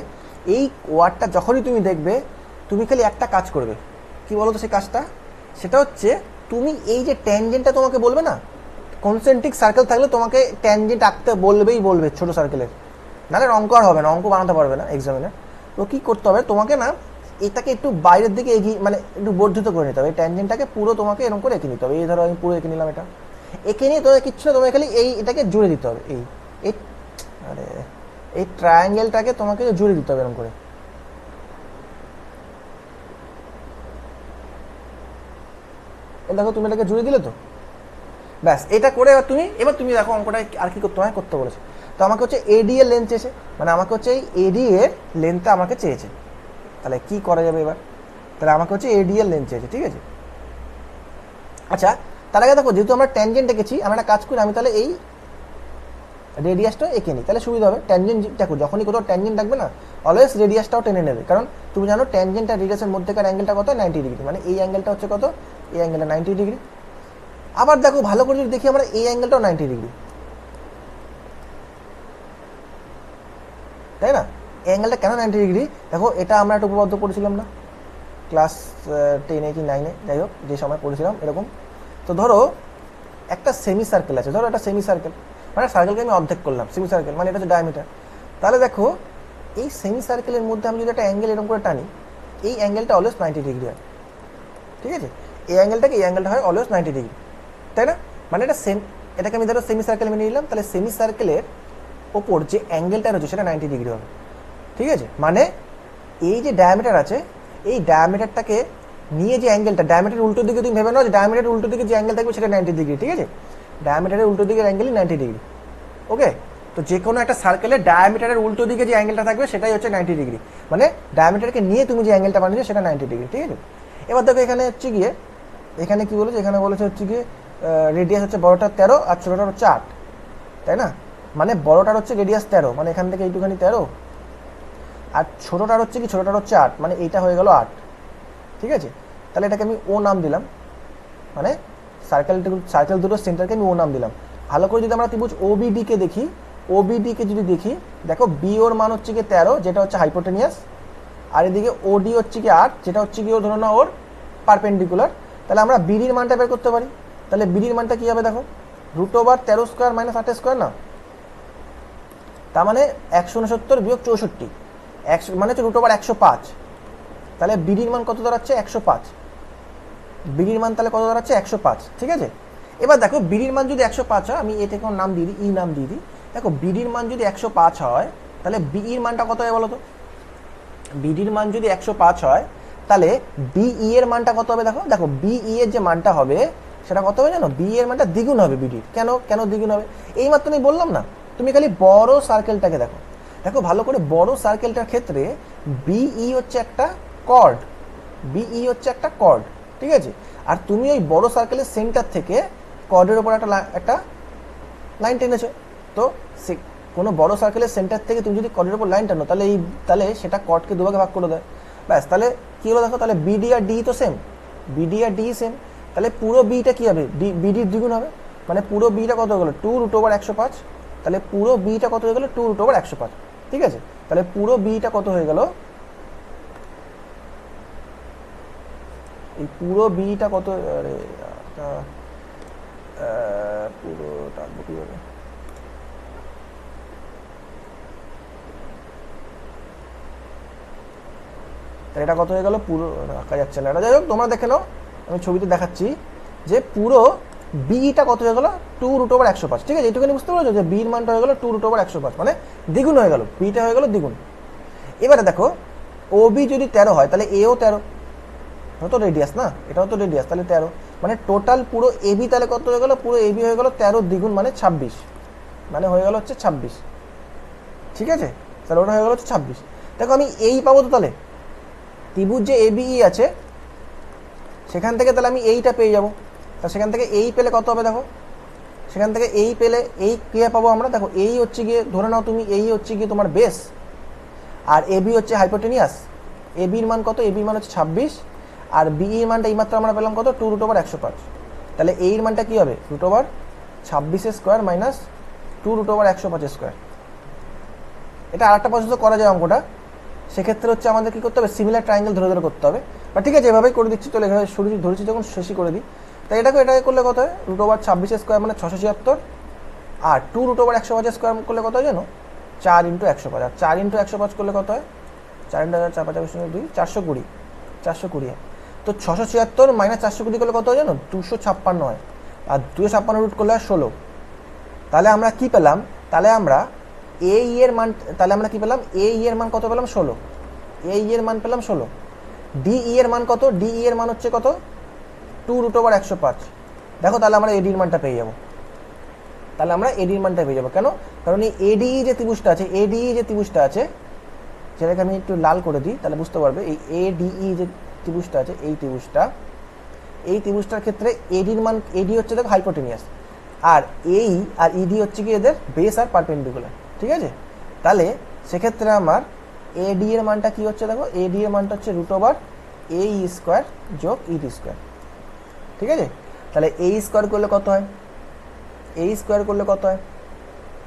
এই ওয়ার্ডটা যখনই তুমি দেখবে, তুমি খালি একটা কাজ করবে, কি বলো তো সেই কাজটা, সেটা হচ্ছে তুমি এই যে ট্যানজেন্টটা তোমাকে বলবে না, কনসেন্ট্রিক সার্কেল থাকলে তোমাকে ট্যানজেন্ট আঁকতে বলবে ছোট সার্কেলের, নাহলে অঙ্ক আর হবে না, অঙ্ক বানাতে পারবে না এক্সামিনে। তো কী করতে হবে তোমাকে না, এটাকে একটু বাইরের দিকে এগিয়ে, মানে একটু বর্ধিত করে নিতে হবে, এই ট্যানজেন্টটাকে পুরো তোমাকে এরকম করে এঁকে নিতে হবে। এই ধরো আমি পুরো এঁকে নিলাম, এটা এঁকে নিয়ে তোমাকে কিচ্ছু না, তোমাকে খালি এটাকে জুড়ে দিতে হবে, এই আরে এই ট্রায়াঙ্গেলটাকে তোমাকে জুড়ে দিতে হবে এরকম করে। দেখো তুমি এটাকে জুড়ে দিলে তো, ব্যাস এটা করে এবার তুমি দেখো অঙ্কটা আর কি করতে হয়, করতে বলেছে। তো আমাকে হচ্ছে এডি এর লেন্থ চেয়েছে, মানে আমাকে হচ্ছে এই এডি এর লেন্থটা আমাকে চেয়েছে। তাহলে কি করা যাবে এবার, তাহলে আমাকে হচ্ছে এডি এর লেন্থ চেয়েছে, ঠিক আছে। আচ্ছা তার আগে দেখো, যেহেতু আমরা ট্যানজেন্ট এঁকেছি, আমরা একটা কাজ করি, আমি তাহলে এই রেডিয়াসটা এঁকে নিই, তাহলে সুবিধা হবে। ট্যানজেন্ট দেখো যখনই কোথাও ট্যানজেন্ট থাকবে না, অলওয়েজ রেডিয়াসটাও টেনে নেবে, কারণ তুমি জানো ট্যানজেন্ট আর রেডিয়াসের মধ্যেকার অ্যাঙ্গেলটা কত, 90 ডিগ্রি, মানে এই অ্যাঙ্গেলটা হচ্ছে কত, এই অ্যাঙ্গেলটা 90 ডিগ্রি। আবার দেখো ভালো করে যদি দেখি, আমরা এই অ্যাঙ্গেলটাও 90 ডিগ্রি, তাই না। অ্যাঙ্গেলটা কেন 90 ডিগ্রি, দেখো এটা আমরা একটা উপপাদ্য পড়েছিলাম না ক্লাস 10 কি 9, যাই হোক যে সময় পড়েছিলাম এরকম। তো ধরো একটা সেমি সার্কেল আছে, ধরো একটা সেমি সার্কেল, মানে সার্কেলকে আমি অর্ধেক করলাম, সেমি সার্কেল মানে এটা হচ্ছে ডায়ামিটার। তাহলে দেখো এই সেমি সার্কেলের মধ্যে আমি যদি একটা অ্যাঙ্গেল এরকম করে টানি, এই অ্যাঙ্গেলটা অলওয়েজ 90 ডিগ্রি হয়, ঠিক আছে। এই অ্যাঙ্গেলটা হয় অলওয়েজ 90 ডিগ্রি, তাই না। মানে এটাকে আমি ধরো সেমি সার্কেল মেনে নিলাম, তাহলে সেমি সার্কেলের ওপর যে অ্যাঙ্গেলটা রয়েছে সেটা 90 ডিগ্রি হবে, ঠিক আছে। মানে এই যে ডায়ামিটার আছে, এই ডায়ামিটারটাকে নিয়ে যে অ্যাঙ্গেলটা, ডায়ামিটারের উল্টো দিকে তুমি ভেবে নাও যে ডায়ামিটারের উল্টো দিকে যে অ্যাঙ্গেল থাকবে সেটা 90 ডিগ্রি, ঠিক আছে। ডায়ামিটারের উল্টো দিকের অ্যাঙ্গেলই 90 ডিগ্রি, ওকে। তো যে কোনো একটা সার্কেলের ডায়ামিটারের উল্টো দিকে যে অ্যাঙ্গেলটা থাকবে সেটাই হচ্ছে 90 ডিগ্রি, মানে ডায়ামিটারকে নিয়ে তুমি যে অ্যাঙ্গেলটা বানিয়েছো সেটা 90 ডিগ্রি, ঠিক আছে। এবার দেখো এখানে হচ্ছে গিয়ে, এখানে কি বলেছে, এখানে বলেছে হচ্ছে গিয়ে রেডিয়াস হচ্ছে বড়টার 13 আর ছোটোটার হচ্ছে 8, তাই না। মানে বড়টার হচ্ছে রেডিয়াস 13, মানে এখান থেকে এইটুখানি 13, আর ছোটোটার হচ্ছে কি, ছোটোটার হচ্ছে 8, মানে এইটা হয়ে গেল 8, ঠিক আছে। তাহলে এটাকে আমি ও নাম দিলাম, মানে সার্কেল দুটোর সেন্টারকে আমি ও নাম দিলাম। ভালো করে যদি আমরা ত্রিভুজ ওবিডি কে দেখি, ওবিডি কে যদি দেখি, দেখো বি ওর মান হচ্ছে কি 13, যেটা হচ্ছে হাইপোটেনিয়াস, আর এদিকে ওডি হচ্ছে কি 8, যেটা হচ্ছে কি ও ধরো না ওর পারপেন্ডিকুলার। তাহলে আমরা বিডির মানটা বের করতে পারি, তাহলে বিডির মানটা কি হবে দেখো, √13² - 8² না, তার মানে 169 বিয়োগ 64, মানে হচ্ছে √105। তাহলে বিডির মান কত দাঁড়াচ্ছে, 105, বিডির মান তাহলে কত দাঁড়াচ্ছে, 105, ঠিক আছে। এবার দেখো বিডির মান যদি 105 হয়, আমি এটাকে নাম দিয়ে দিই, ই নাম দিয়ে দিই। দেখো বিডির মান যদি 105 হয়, তাহলে বিইর মানটা কত হয় বলো তো, বিডির মান যদি 105 হয়, তাহলে বিই এর মানটা কত হবে, দেখো দেখো বিই এর যে মানটা হবে সেটা কত হবে জানো, বিই এর মানটা দ্বিগুণ হবে বিডির। কেন দ্বিগুণ হবে, এইমাত্র আমি বললাম না, তুমি খালি বড় সার্কেলটাকে দেখো, দেখো ভালো করে, বড় সার্কেলটার ক্ষেত্রে বিই হচ্ছে একটা কর্ড, বিই হচ্ছে একটা কর্ড, ঠিক আছে। আর তুমি ওই বড় সার্কেলের সেন্টার থেকে কর্ডের ওপর একটা লাইন টেনেছো, তো কোনো বড় সার্কেলের সেন্টার থেকে তুমি যদি কর্ডের উপর লাইন টানো তাহলে সেটা কর্ডকে দুভাগে ভাগ করে দেয়। ব্যাস, তাহলে কী হলো দেখো, তাহলে বিডি আর ডি তো সেম, বিডি আর ডি সেম, তাহলে পুরো বিটা কী হবে, বিডির দ্বিগুণ হবে, মানে পুরো বিটা কত হয়ে গেলো 2√105, তাহলে পুরো বিটা কত হয়ে গেলো 2√105। ঠিক আছে, তাহলে পুরো বিটা কত হয়ে গেল, এই পুরো বিটা কত, আরে পুরো টানবো কীভাবে, তাহলে এটা কত হয়ে গেল, পুরো আঁকা যাচ্ছে না এটা, যাই হোক তোমরা দেখে নাও, আমি ছবিতে দেখাচ্ছি যে পুরো বিটা কত হয়ে গেল 2√105। ঠিক আছে, এইটুখানি বুঝতে পারছো যে বির মানটা হয়ে গেল 2√105, মানে দ্বিগুণ হয়ে গেল, বিটা হয়ে গেল দ্বিগুণ। এবারে দেখো ও বি যদি 13 হয় তাহলে এও 13, তো রেডিয়াস না, এটাও তো রেডিয়াস, তাহলে 13, মানে টোটাল পুরো এবি তাহলে কত হয়ে গেল, পুরো এবি হয়ে গেল 13 দ্বিগুণ মানে 26, মানে হয়ে গেল হচ্ছে 26। ঠিক আছে, তাহলে ওটা হয়ে গেল হচ্ছে 26। দেখো আমি এই পাবো তো, তাহলে ত্রিভুজ যে এবিই আছে সেখান থেকে তাহলে আমি এইটা পেয়ে যাবো, তা সেখান থেকে এই পেলে কত হবে দেখো, সেখান থেকে এই পেলে এই কে পাবো আমরা, দেখো এই হচ্ছে গিয়ে ধরে নাও তুমি, এই হচ্ছে গিয়ে তোমার বেস, আর এবি হচ্ছে হাইপোটেনিয়াস, এবির মান কত, এবির মান হচ্ছে 26, আর বিইর মানটা এইমাত্র আমরা পেলাম কত 2√105, তাহলে এইর মানটা কি হবে √26² মাইনাস 2√105²। এটা আর একটা পর্যন্ত করা যায় অঙ্কটা, সেক্ষেত্রে হচ্ছে আমাদের কী করতে হবে, সিমিলার ট্রায়াঙ্গেল ধরে ধরে করতে হবে, বা ঠিক আছে এভাবেই করে দিচ্ছি, চলে এভাবে শুরু ধরেছি যখন শেষই করে দিই। তাই এটাকে করলে কত হয়, √26² মানে 676, আর 2√105² করলে কত হয় জানো, 4×105, আর 4×105 করলে কত হয়, 4×4=2, 420, 420। তো 676 মাইনাস 420 করলে কত হয় জানো, 256 হয়, আর 256 রুট করলে হয় 16। তাহলে আমরা কি পেলাম, তাহলে আমরা এই এর মান, তাহলে আমরা কি পেলাম, এই এর মান কত পেলাম 16, এই এর মান পেলাম 16। ডিই এর মান কত, ডিই এর মান হচ্ছে কত 2√105। দেখো তাহলে আমরা এডির মানটা পেয়ে যাবো, তাহলে আমরা এডির মানটা পেয়ে যাবো, কেন, কারণ এই এডিই যে ত্রিভুজটা আছে, এডিই যে ত্রিভুজটা আছে, যেটাকে আমি একটু লাল করে দিই তাহলে বুঝতে পারবে, এই এডিই যে ত্রিভুজটা আছে, এই ত্রিভুজটার ক্ষেত্রে এডির মান, এডি হচ্ছে দেখো হাইপোটেনিয়াস, আর এই আর ইডি হচ্ছে কি এদের বেস আর পারপেন্ডিকুলার। ঠিক আছে, তাহলে সেক্ষেত্রে আমার এডি এর মানটা কি হচ্ছে দেখো, এডি এর মানটা হচ্ছে √AE² যোগ ED²। ঠিক আছে, তাহলে AE² করলে কত হয়, AE² করলে কত হয়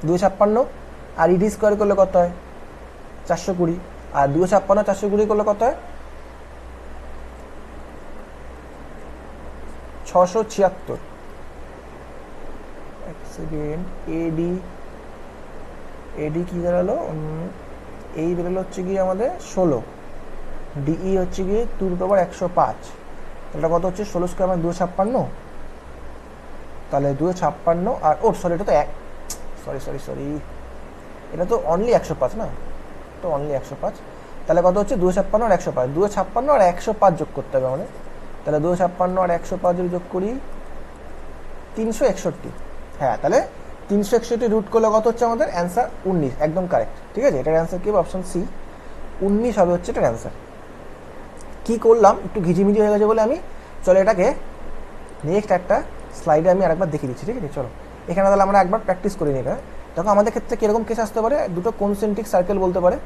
256, আর ED² করলে কত হয় 420, আর 256 420 করলে কত হয় 676। এক সেকেন্ড, এডি কি বেরোলো, এই বেরোলো হচ্ছে গিয়ে আমাদের 16, ডিই হচ্ছে গিয়ে 2√105, তাহলে কত হচ্ছে 16² মানে 256, তাহলে 256 আর সরি এটা তো সরি এটা তো অনলি 105 না, তো অনলি 105, তাহলে কত হচ্ছে 256 আর 105, 256 আর 105 যোগ করতে হবে আমাদের, তাহলে 256 আর 105 যদি যোগ করি 361। হ্যাঁ, তাহলে 361 রুট করলে কত হচ্ছে আমাদের অ্যান্সার 19, একদম কারেক্ট। ঠিক আছে, এটার অ্যান্সার কি হবে, অপশন সি 19 হবে হচ্ছে এটার অ্যান্সার। কী করলাম, একটু ঘিজিমিজি হয়ে গেছে বলে আমি, চলো এটাকে নেক্সট একটা স্লাইডে আমি আরেকবার দেখিয়ে দিচ্ছি। ঠিক আছে, চলো এখানে তাহলে আমরা একবার প্র্যাকটিস করে নিই। দেখো আমাদের ক্ষেত্রে কীরকম কেস আসতে পারে, দুটো কনসেন্ট্রিক সার্কেল বলতে পারে।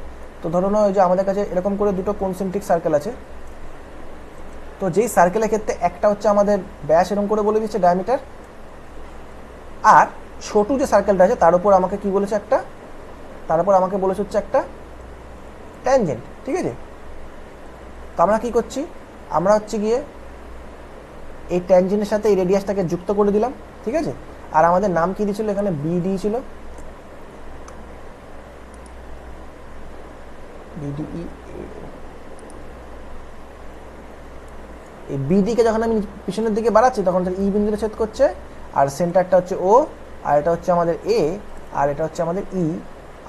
তো ধরো না, ওই যে আমাদের কাছে এরকম করে দুটো কনসেন্ট্রিক সার্কেল আছে, তো যেই সার্কেলের ক্ষেত্রে একটা হচ্ছে আমাদের ব্যাস এরকম করে বলে দিচ্ছে ডায়ামিটার, আর ছোটো যে সার্কেলটা আছে তার উপর আমাকে কি বলেছে একটা, তার উপর আমাকে বলেছে হচ্ছে একটা ট্যানজেন্ট। ঠিক আছে, তো আমরা কী করছি, আমরা হচ্ছে গিয়ে এই ট্যানজেন্টের সাথে এই রেডিয়াসটাকে যুক্ত করে দিলাম। ঠিক আছে, আর আমাদের নাম কি দিয়েছিল, এখানে বি দিয়েছিল, বিডিই। এই বিডিকে যখন আমি পিছনের দিকে বাড়াচ্ছি তখন ই বিন্দুতে ছেদ করছে, আর সেন্টারটা হচ্ছে ও, আর এটা হচ্ছে আমাদের এ, আর এটা হচ্ছে আমাদের ই,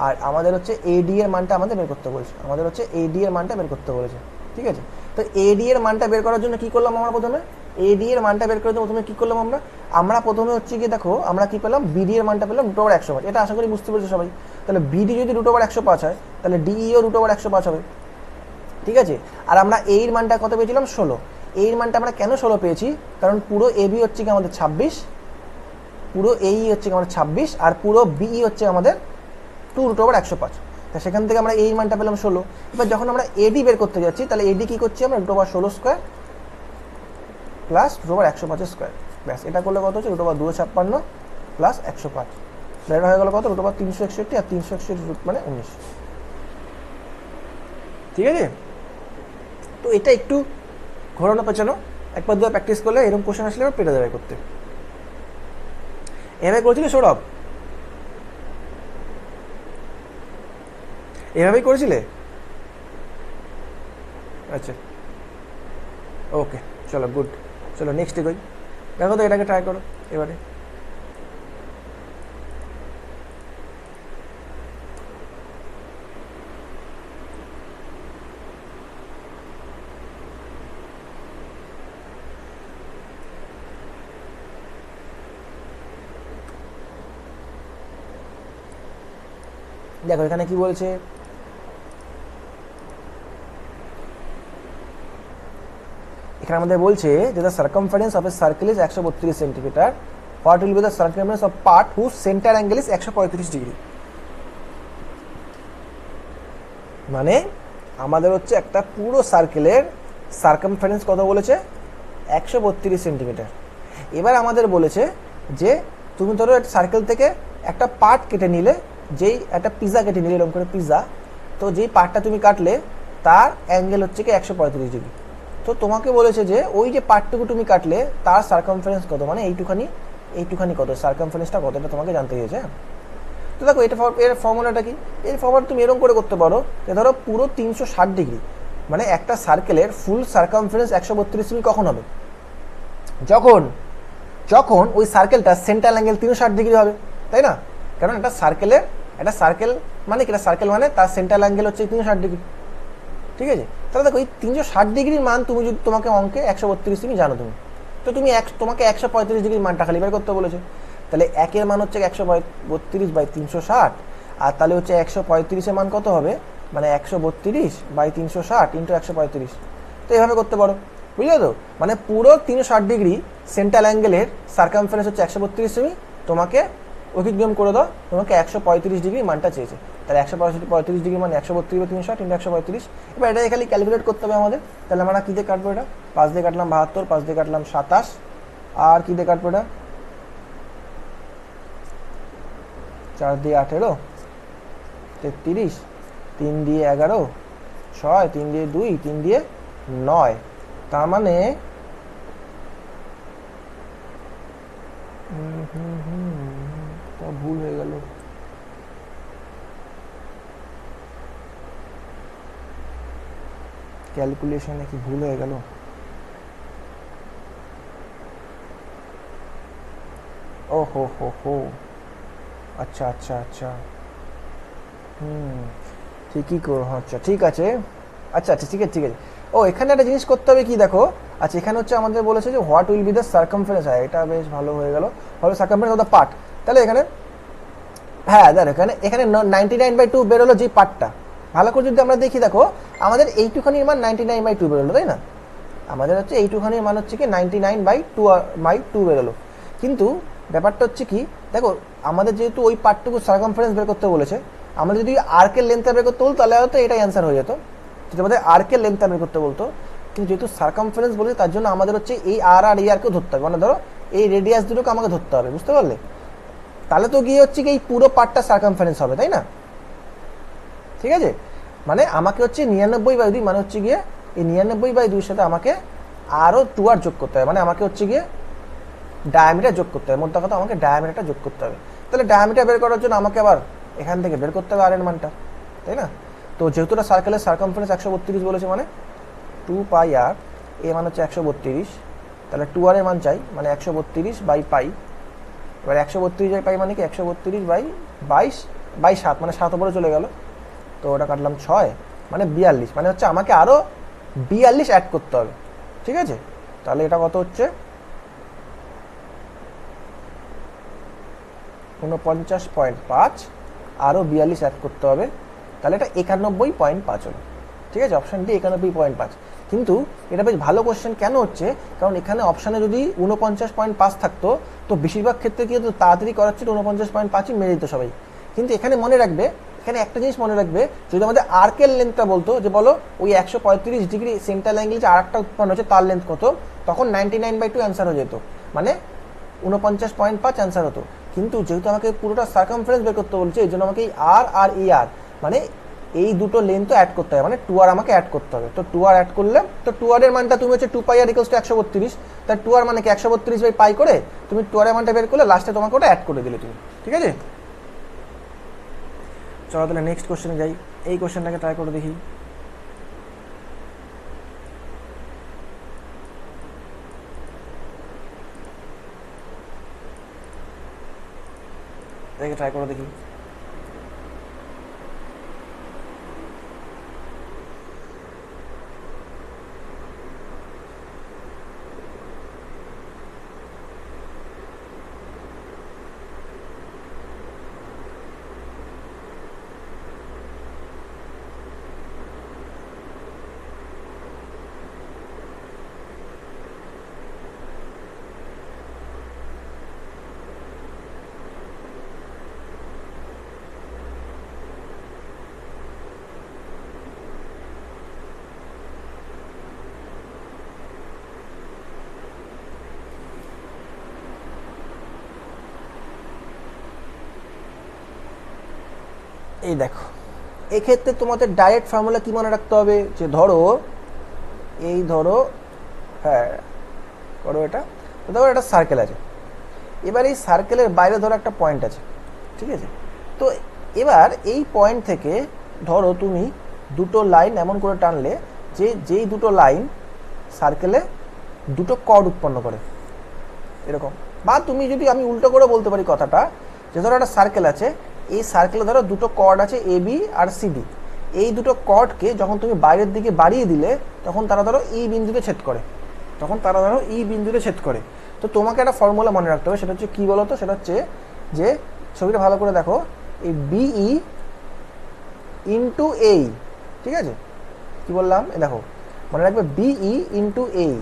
আর আমাদের হচ্ছে এডি এর মানটা আমাদের বের করতে বলেছে, আমাদের হচ্ছে এডি এর মানটা বের করতে বলেছে। ঠিক আছে, তো এডি এর মানটা বের করার জন্য কি করলাম আমরা প্রথমে, এডি এর মানটা বের করার জন্য প্রথমে কি করলাম আমরা প্রথমে হচ্ছে গিয়ে দেখো আমরা কি পেলাম, বিডি এর মানটা পেলাম √105। এটা আশা করি বুঝতে পেরেছো সবাই। তাহলে বিডি যদি √105 হয় তাহলে ডিইও √105 হবে। ঠিক আছে, আর আমরা এর মানটা কত পেয়েছিলাম 16। এর মানটা আমরা কেন 16 পেয়েছি, কারণ পুরো এবি হচ্ছে কি আমাদের 26, পুরো এই হচ্ছে আমাদের 26, আর পুরো বিই হচ্ছে আমাদের 2√105। তা সেখান থেকে আমরা এই মানটা পেলাম 16। এবার যখন আমরা এডি বের করতে যাচ্ছি তাহলে এডি কি করছি আমরা √16² প্লাস √105 স্কোয়ার, ব্যাস এটা করলে কত হচ্ছে √256 প্লাস 105, এটা হয়ে গেল কত √361 আর 361 মানে 19। ঠিক আছে, তো এটা একটু ঘোরানো পেছানো, একবার দুবার প্র্যাকটিস করলে এরকম কোশ্চেন আসলে পেটে যাবে করতে। এভাবে করেছিলে সৌরভ? এভাবেই করেছিলে? আচ্ছা ওকে, চলো গুড। চলো নেক্সট এগোই। দেখো তো এটাকে ট্রাই করো এবারে। দেখো এখানে কি বলছে, এখানে আমাদের বলছে যে the circumference of a circle is 132 centimetre, what will be the circumference of part whose centre angle is 135 degree. মানে আমাদের হচ্ছে একটা পুরো সার্কেলের সার্কামফারেন্স কত বলেছে 132 সেন্টিমিটার। এবার আমাদের বলেছে যে তুমি ধরো একটা সার্কেল থেকে একটা পার্ট কেটে নিলে, যেই একটা পিজা কেটে নিলে এরকম করে পিজা, তো যেই পার্টটা তুমি কাটলে তার অ্যাঙ্গেল হচ্ছে কি 135 ডিগ্রি। তো তোমাকে বলেছে যে ওই যে পার্টটুকু তুমি কাটলে তার সার্কামফারেন্স কত, মানে এইটুখানি কত, সার্কামফারেন্সটা কত, এটা তোমাকে জানতে হয়েছে। তো দেখো এটা এর ফর্মুলাটা কি, এর ফর্মুলা তুমি এরকম করে করতে পারো যে ধরো পুরো 360 ডিগ্রি, মানে একটা সার্কেলের ফুল সার্কামফারেন্স 132 ডিগ্রি কখন হবে, যখন যখন ওই সার্কেলটা সেন্টার অ্যাঙ্গেল 360 ডিগ্রি হবে, তাই না? কারণ একটা সার্কেল মানে কি, সার্কেল মানে তার সেন্টার অ্যাঙ্গেল হচ্ছে 360 ডিগ্রি। ঠিক আছে, তাহলে দেখো এই 360 ডিগ্রির মান তুমি যদি তোমাকে অঙ্কে 132 তুমি জানো তুমি, তো তুমি তোমাকে 135 ডিগ্রির মানটা খালি বের করতে বলেছে। তাহলে একের মান হচ্ছে 132/360, আর তাহলে হচ্ছে 135-এর মান কত হবে, মানে 132/360 ইন্টু 135। তো এভাবে করতে পারো, বুঝলে তো? মানে পুরো 360 ডিগ্রি সেন্ট্রাল অ্যাঙ্গেলের সার্কামফারেন্স হচ্ছে 132 সেমি, তোমাকে অভিজ্ঞম করে দাও, তোমাকে 135 ডিগ্রি মানটা চেয়েছে। তাহলে 135 ডিগ্রি মানে 132/360 ইন্টু 135। এবার এটা খালি ক্যালকুলেট করতে হবে আমাদের। তাহলে আমরা কী দিয়ে কাটবো এটা, 5 দিয়ে কাটলাম 72, 5 দিয়ে কাটলাম 27, আর কী দিয়ে কাটবো এটা 4 দিয়ে 18, 33, 3 দিয়ে 11, 6, 3 দিয়ে 2, 3 দিয়ে 9, তার মানে ভুল হয়ে গেল, ক্যালকুলেশনে কি ভুল হয়ে গেল? ও হো, আচ্ছা আচ্ছা আচ্ছা, ঠিকই করো, আচ্ছা ঠিক আছে, আচ্ছা আচ্ছা ঠিক আছে ঠিক আছে। ও এখানে একটা জিনিস করতে হবে কি দেখো, আচ্ছা এখানে হচ্ছে আমাদের বলেছে যে what will be the circumference, হয় এটা বেশ ভালো হয়ে গেল, হলো সার্কামফারেন্স অফ দ্য পার্ট। তাহলে এখানে হ্যাঁ দেখো এখানে 99/2 বেরোলো যে পার্টটা, ভালো করে যদি আমরা দেখি দেখো আমাদের এইটুখানির মান 99/2 বেরোলো, তাই না? আমাদের হচ্ছে এইটুখানির মান হচ্ছে কি 99/2 বেরোলো। কিন্তু ব্যাপারটা হচ্ছে কি দেখো, আমাদের যেহেতু ওই পার্টটুকু সার্কামফারেন্স বের করতে বলেছে, আমরা যদি আর্কের লেন্থটা বের করতে বলতো তাহলে হয়তো এটাই অ্যান্সার হয়ে যেত, যদি আমাদের আর্কের লেন্থটা বের করতে বলতো। কিন্তু যেহেতু সার্কামফারেন্স বলেছে তার জন্য আমাদের হচ্ছে এই আর এই আরকেও ধরতে হবে, মানে ধরো এই রেডিয়াস দুটোকে আমাকে ধরতে হবে, বুঝতে পারলে? তাহলে তো গিয়ে হচ্ছে কি এই পুরো পার্টটা সার্কামফারেন্স হবে, তাই না? ঠিক আছে, মানে আমাকে হচ্ছে 99/2 মানে হচ্ছে গিয়ে এই 99/2 সাথে আমাকে আরও 2 আর যোগ করতে হবে, মানে আমাকে হচ্ছে গিয়ে ডায়ামিটার যোগ করতে হবে, মোদ্দা কথা আমাকে ডায়ামিটারটা যোগ করতে হবে। তাহলে ডায়ামিটার বের করার জন্য আমাকে আবার এখান থেকে বের করতে হবে আর এর মানটা, তাই না? তো যেহেতু এটা সার্কেলের সার্কামফারেন্স 132 বলেছে, মানে 2πr, এর মান হচ্ছে 132, তাহলে 2r এর মান চাই, মানে 132/π। এবার 132/π মানে কি 132/22/7, মানে 7 উপরে চলে গেল, তো ওটা কাটলাম 6, মানে 42, মানে হচ্ছে আমাকে আরও 42 অ্যাড করতে হবে। ঠিক আছে, তাহলে এটা কত হচ্ছে 49.5, আরও 42 অ্যাড করতে হবে, তাহলে এটা 91.5 হলো। ঠিক আছে, অপশান ডি 91.5। কিন্তু এটা বেশ ভালো কোশ্চেন কেন হচ্ছে, কারণ এখানে অপশানে যদি 49.5 থাকতো তো বেশিরভাগ ক্ষেত্রে কি হতো, তাড়াতাড়ি করার জন্য 49.5ই মেরে দিত সবাই। কিন্তু এখানে মনে রাখবে এখানে একটা জিনিস মনে রাখবে, যদি আমাদের আর্কের লেন্থটা বলতো যে বলো ওই 135 ডিগ্রি সেন্টার অ্যাঙ্গেল যে আরেকটা উৎপন্ন হচ্ছে তার লেন্থ কত, তখন 99/2 অ্যান্সার হয়ে যেত, মানে 49.5 অ্যান্সার হতো। কিন্তু যেহেতু আমাকে পুরোটা সার্কামফারেন্স বের করতে বলছে, এই জন্য আমাকে এই আর আর এই আর মানে এই দুটো লেন্থও অ্যাড করতে হবে, মানে 2r আমাকে অ্যাড করতে হবে। তো 2r অ্যাড করলে, তো 2r এর মানটা তুমি হচ্ছে 2πr = 132, তাই 2r মানে কি 132/π করে তুমি 2r এর মানটা বের করলে লাস্টে তোমাকে ওটা অ্যাড করে দিলে তুমি, ঠিক আছে। চলো তাহলে নেক্সট কোশ্চেনে যাই। এই কোশ্চেনটাকে ট্রাই করে দেখি। এটাকে ট্রাই করে দেখি। এই দেখো, এক্ষেত্রে তোমাদের ডাইরেক্ট ফর্মুলা কি মনে রাখতে হবে, যে ধরো এই ধরো, হ্যাঁ করো এটা, তো ধরো একটা সার্কেল আছে, এবার এই সার্কেলের বাইরে ধরো একটা পয়েন্ট আছে, ঠিক আছে। তো এবার এই পয়েন্ট থেকে ধরো তুমি দুটো লাইন এমন করে টানলে যে যেই দুটো লাইন সার্কেলে দুটো কর্ড উৎপন্ন করে, এরকম। বা তুমি যদি, আমি উল্টো করে বলতে পারি কথাটা, যে ধরো একটা সার্কেল আছে, এই সার্কেলে ধরো দুটো কর্ড আছে এ বি আর সিডি, এই দুটো কর্ডকে যখন তুমি বাইরের দিকে বাড়িয়ে দিলে তখন তারা ধরো ই বিন্দুতে ছেদ করে, তো তোমাকে একটা ফর্মুলা মনে রাখতে হবে, সেটা হচ্ছে কি বলো তো, সেটা হচ্ছে যে ছবিটা ভালো করে দেখো, এই বিই ইন্টু এই, ঠিক আছে, কি বললাম, দেখো মনে রাখবে বিই ইন্টু এই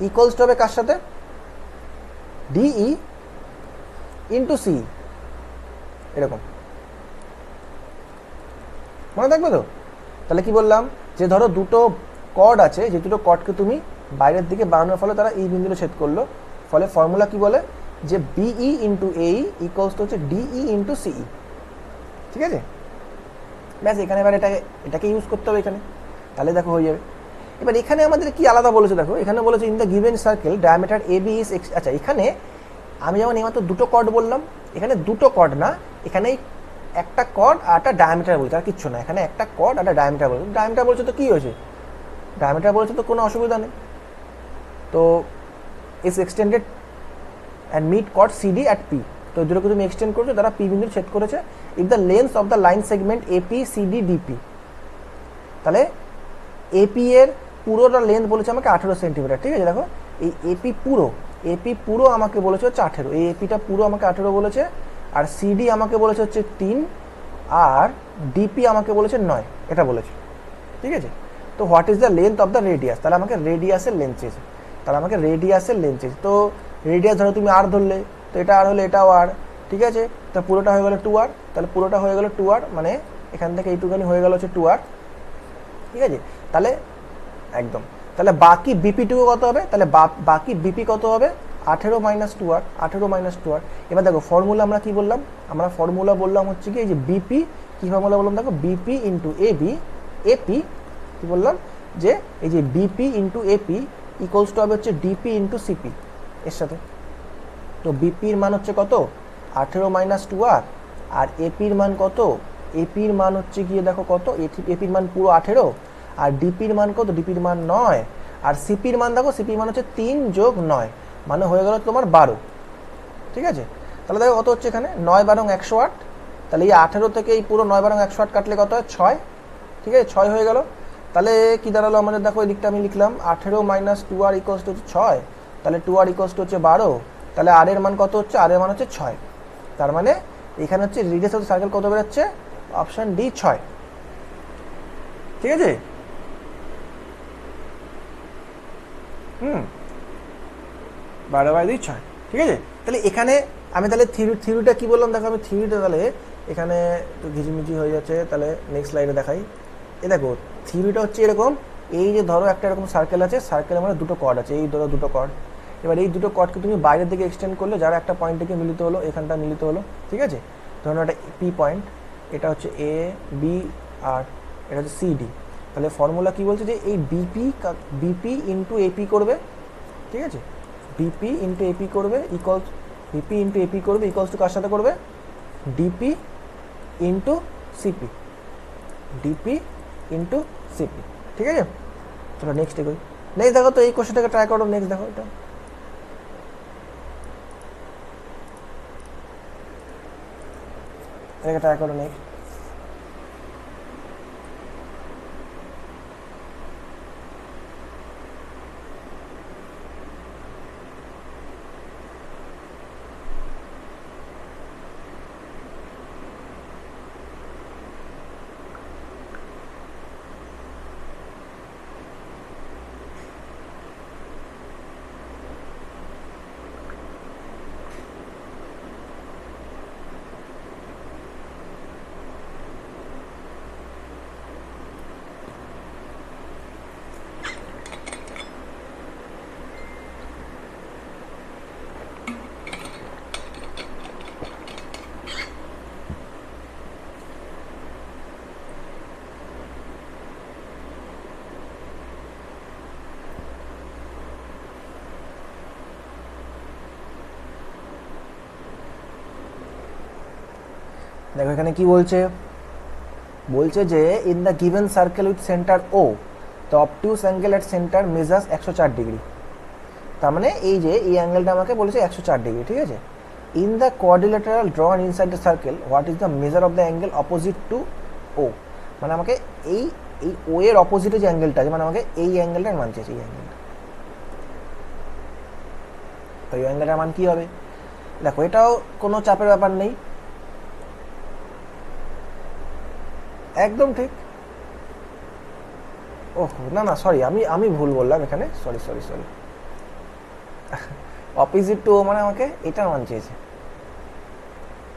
ইকুয়ালস টু হবে কার সাথে, ডিই ইন্টু সি, এরকম মনে থাকবে তো। তাহলে কি বললাম, যে ধরো দুটো কর্ড আছে, যে দুটো কর্ডকে তুমি বাইরের দিকে বাড়ানোর ফলে তারা এই বিন্দুতে ছেদ করলো, ফলে ফর্মুলা কি বলে, যে বিই ইন্টু এই ইকুয়ালস টু হচ্ছে ডিই ইন্টু সিই, ঠিক আছে। ব্যাস, এখানে এবার এটাকে ইউজ করতে হবে এখানে, তাহলে দেখো হয়ে যাবে। এবার এখানে আমাদের কি আলাদা বলেছে দেখো, এখানে বলেছে in the given circle diameter A B is X. আচ্ছা, এখানে আমি যেমন এইমাত্র দুটো কর্ড বললাম, এখানে দুটো কর্ড না, এখানে একটা কর্ড আর একটা ডায়ামিটার বলছে, আর কিচ্ছু না, এখানে একটা কর্ড আর একটা ডায়ামিটার বলছে। ডায়ামিটার বলছে তো কি হয়েছে, ডায়ামিটার বলছে তো কোনো অসুবিধা নেই। তো is extended and meet chord CD at P, তো দুটোকে তুমি এক্সটেন্ড করেছো, তারা পি বিন্দু ছেদ করেছে। If the length of the line segment AP CD DP, তাহলে এপি এর পুরোটা লেন্থ বলেছে আমাকে 18 সেন্টিমিটার, ঠিক আছে। দেখো এই এপি পুরো আমাকে বলেছে হচ্ছে 18, এই এপিটা পুরো আমাকে 18 বলেছে, আর সিডি আমাকে বলেছে হচ্ছে 3, আর ডিপি আমাকে বলেছে 9, এটা বলেছে, ঠিক আছে। তো what is the length of the radius, তাহলে আমাকে রেডিয়াসের লেন্থ চেয়েছে, তো রেডিয়াস ধরো তুমি আর ধরলে, তো এটা আর হলে এটাও আর, ঠিক আছে। তো পুরোটা হয়ে গেল 2r, তাহলে পুরোটা হয়ে গেল 2r, মানে এখান থেকে এইটুখানি হয়ে গেল হচ্ছে 2r, ঠিক আছে। তাহলে একদম, তাহলে বাকি বিপি টুকু কত হবে, তাহলে বাকি বিপি কত হবে, 18 - 2r, 18 - 2r। এবার দেখো ফর্মুলা আমরা কি বললাম, আমরা ফর্মুলা বললাম হচ্ছে কি, এই যে বিপি, কি ফর্মুলা বললাম দেখো, বিপি ইন্টু এবি, এপি কি বললাম, যে এই যে BP into AP equals to হবে হচ্ছে ডিপি ইন্টু সিপি এর সাথে। তো বিপির মান হচ্ছে কত, 18 - 2r, আর এপির মান কত, এপির মান হচ্ছে গিয়ে দেখো কত, এপির মান পুরো 18, আর ডিপির মান কত, ডিপির মান 9, আর সিপির মান দেখো, সিপির মান হচ্ছে 3 + 9, মানে হয়ে গেল তোমার 12, ঠিক আছে। তাহলে দেখো কত হচ্ছে এখানে, 9 × 108, তাহলে এই 18 থেকে এই পুরো 9 × 108 কাটলে কত হয়, 6, ঠিক আছে, 6 হয়ে গেল। তাহলে কি দাঁড়ালো আমাদের, দেখো এই দিকটা আমি লিখলাম 18 - 2r ইকুয়ালস টু 6, তাহলে 2r ইকুয়ালস টু হচ্ছে 12, তাহলে আর এর মান কত হচ্ছে, আর এর মান হচ্ছে 6, তার মানে এখানে হচ্ছে রেডিয়াস অফ সার্কেল কত বেরোচ্ছে, অপশন ডি 6, ঠিক আছে। 12/2 6, ঠিক আছে। তাহলে এখানে আমি তাহলে থিওরিটা কি বললাম দেখো, আমি থিওরিটা তাহলে এখানে একটু ঘিচিমিচি হয়ে যাচ্ছে, তাহলে নেক্সট স্লাইডে দেখাই। এ দেখো থিওরিটা হচ্ছে এরকম, এই যে ধরো একটা এরকম সার্কেল আছে, সার্কেলের মধ্যে দুটো কর্ড আছে, এই ধরো দুটো কর্ড। এবার এই দুটো কর্ডকে তুমি বাইরের দিকে এক্সটেন্ড করলে, যারা একটা পয়েন্ট থেকে মিলিত হলো, এখানটা মিলিত হলো, ঠিক আছে। ধরুন একটা পি পয়েন্ট, এটা হচ্ছে এ বি আর এটা হচ্ছে সি ডি। তাহলে ফর্মুলা কি বলছে যে এই বিপি ইন্টু এপি করবে, ঠিক আছে। বিপি ইন্টু এপি করবে ইকুয়ালস, বিপি ইন্টু এপি করবে ইকুয়ালস টু কার সাথে করবে, DP into CP, DP into CP, ঠিক আছে। চলো নেক্সট এগোই। নেক্সট দেখো তো এই কোশ্চেনটাকে ট্রাই করো, নেক্সট দেখো এটা, এটাকে ট্রাই করো নেক্সট। দেখো এখানে কি বলছে, বলছে যে in the given circle with centre O the obtuse angle at centre measures 104 degree. তার মানে এই যে এই অ্যাঙ্গেলটা আমাকে বলেছে 104 ডিগ্রি, ঠিক আছে। In the quadrilateral drawn inside the circle what is the measure of the angle opposite to O. মানে আমাকে এই এই ও এর অপোজিটে যে অ্যাঙ্গেলটা আছে, মানে আমাকে এই অ্যাঙ্গেলটার মান চেয়েছে, এই অ্যাঙ্গেলটা। তো এই অ্যাঙ্গেলটার মান কী হবে? দেখো এটাও কোনো চাপের ব্যাপার নেই, একদম ঠিক। ওহ না না সরি, আমি ভুল বললাম এখানে, sorry sorry sorry. Opposite to O মানে আমাকে এটার মান চেয়েছে,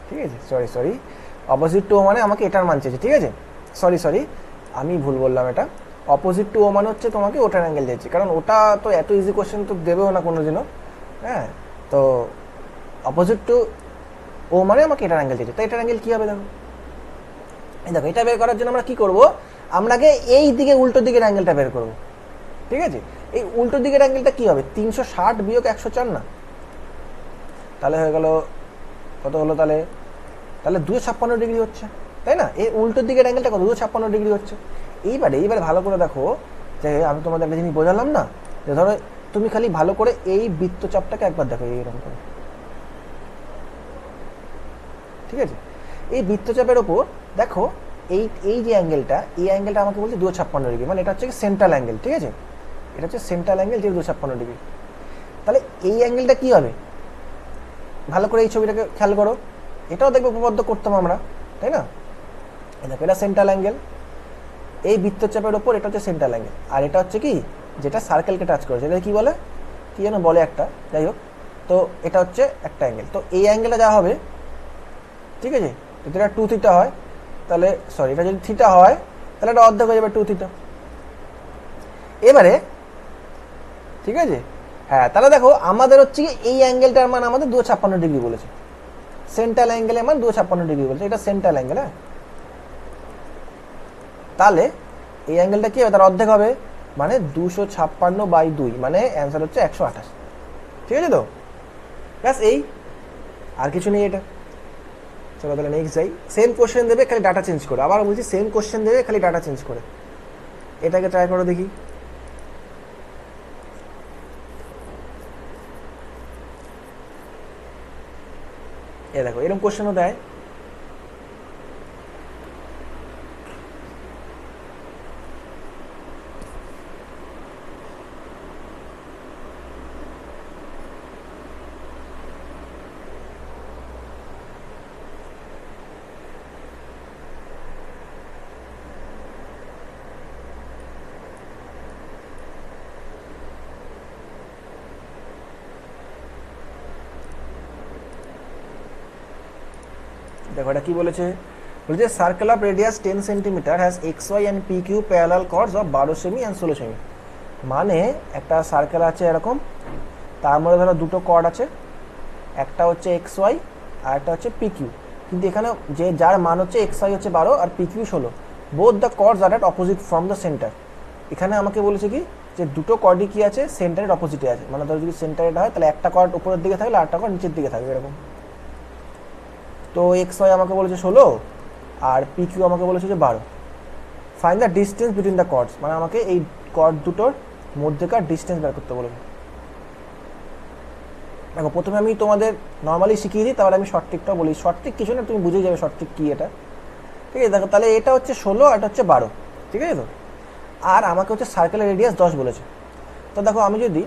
ঠিক আছে। Sorry sorry, opposite to O মানে আমাকে এটার মান চেয়েছে, ঠিক আছে। সরি সরি, আমি ভুল বললাম এটা। অপোজিট টু ও মানে হচ্ছে তোমাকে ওটার অ্যাঙ্গেল দিয়েছে, কারণ ওটা তো এত ইজি কোশ্চেন তো দেবেও না কোনো দিনও, হ্যাঁ। তো অপোজিট টু ও মানে আমাকে এটার অ্যাঙ্গেল দিয়েছে, তো এটার অ্যাঙ্গেল কী হবে দেখো। এই দেখো এটা বের করার জন্য আমরা কী করবো, আমরাকে এই দিকে উল্টো দিকের অ্যাঙ্গেলটা বের করবো, ঠিক আছে। এই উল্টো দিকের অ্যাঙ্গেলটা কী হবে, 360 বিয়োগ 104 না, তাহলে হয়ে গেল কত হলো, তাহলে তাহলে 256 ডিগ্রি হচ্ছে, তাই না। এই উল্টোর দিকের অ্যাঙ্গেলটা কত, 256 ডিগ্রি হচ্ছে। এইবারে ভালো করে দেখো, যে আমি তোমাদের একটা জিনিস বোঝালাম না, যে ধরো তুমি খালি ভালো করে এই বৃত্তচাপটাকে একবার দেখো এইরকম করে, ঠিক আছে। এই বৃত্তচাপের ওপর দেখো এই এই যে অ্যাঙ্গেলটা, এই অ্যাঙ্গেলটা আমাকে বলছে 256 ডিগ্রি, মানে এটা হচ্ছে সেন্ট্রাল অ্যাঙ্গেল, ঠিক আছে। এটা হচ্ছে সেন্ট্রাল অ্যাঙ্গেল, যে 256 ডিগ্রি। তাহলে এই অ্যাঙ্গেলটা কী হবে, ভালো করে এই ছবিটাকে খেয়াল করো, এটাও দেখবে উপপাদ্য করতাম আমরা, তাই না। দেখো এটা সেন্ট্রাল অ্যাঙ্গেল, এই বৃত্তচাপের ওপর এটা হচ্ছে সেন্ট্রাল অ্যাঙ্গেল, আর এটা হচ্ছে কি, যেটা সার্কেলকে টাচ করেছে, এটা কি বলে, কি যেন বলে একটা, যাই হোক। তো এটা হচ্ছে একটা অ্যাঙ্গেল, তো এই অ্যাঙ্গেলটা যা হবে, ঠিক আছে। যদি এটা 2 থিটা হয়, তাহলে সরি এটা যদি থিটা হয়, তাহলে এটা অর্ধেক হয়ে যাবে 2 থিটা। এবারে ঠিক আছে, হ্যাঁ, তাহলে দেখো আমাদের হচ্ছে কি এই অ্যাঙ্গেলটার মান আমাদের 256 ডিগ্রি বলেছে, সেন্ট্রাল অ্যাঙ্গেলের মান 256 ডিগ্রি বলেছে, এটা সেন্ট্রাল অ্যাঙ্গেল, হ্যাঁ। তাহলে এই অ্যাঙ্গেলটা কি হবে, তার অর্ধেক হবে, মানে 256/2, মানে অ্যান্সার হচ্ছে 128, ঠিক আছে। তো ব্যাস এই, আর কিছু নেই এটা। চলো তাহলে নেক্সট যাই। সেম কোশ্চেন দেবে, খালি ডাটা চেঞ্জ করে, আবার বলছি সেম কোশ্চেন দেবে, খালি ডাটা চেঞ্জ করে। এটাকে ট্রাই করো দেখি। এ দেখো এরকম কোশ্চেনও দেয়, দেখো এটা কি বলেছে, বলছে circle of radius 10 centimetre has X Y and P Q parallel chords of 12 cm and 16 cm. মানে একটা সার্কেল আছে এরকম, তার মধ্যে ধরো দুটো কর্ড আছে, একটা হচ্ছে এক্স ওয়াই আর একটা হচ্ছে পি কিউ, কিন্তু এখানে যে যার মান হচ্ছে এক্স ওয়াই হচ্ছে 12 আর P Q 16, both the chords are at opposite from the centre. এখানে আমাকে বলেছে কি যে দুটো কর্ডই কি আছে, সেন্টারের অপোজিটে আছে, মানে ধরো যদি সেন্টার এটা হয় তাহলে একটা কর্ড উপরের দিকে থাকলে আরেকটা কর্ড নিচের দিকে থাকবে এরকম। তো এক্স ওয়াই আমাকে বলেছে 16 আর পি কিউ আমাকে বলেছে যে 12। Find the distance between the chords, মানে আমাকে এই কর্ড দুটোর মধ্যেকার ডিস্টেন্স বের করতে বলেছে। দেখো প্রথমে আমি তোমাদের নর্মালি শিখিয়ে দিই, তাহলে আমি শর্ট ট্রিকটাও বলি। শর্ট ট্রিক কিছু না, তুমি বুঝে যাবে শর্ট ট্রিক কী এটা, ঠিক আছে। দেখো তাহলে এটা হচ্ছে 16 আর এটা হচ্ছে 12, ঠিক আছে তো। আর আমাকে হচ্ছে সার্কেলের রেডিয়াস 10 বলেছে। তো দেখো আমি যদি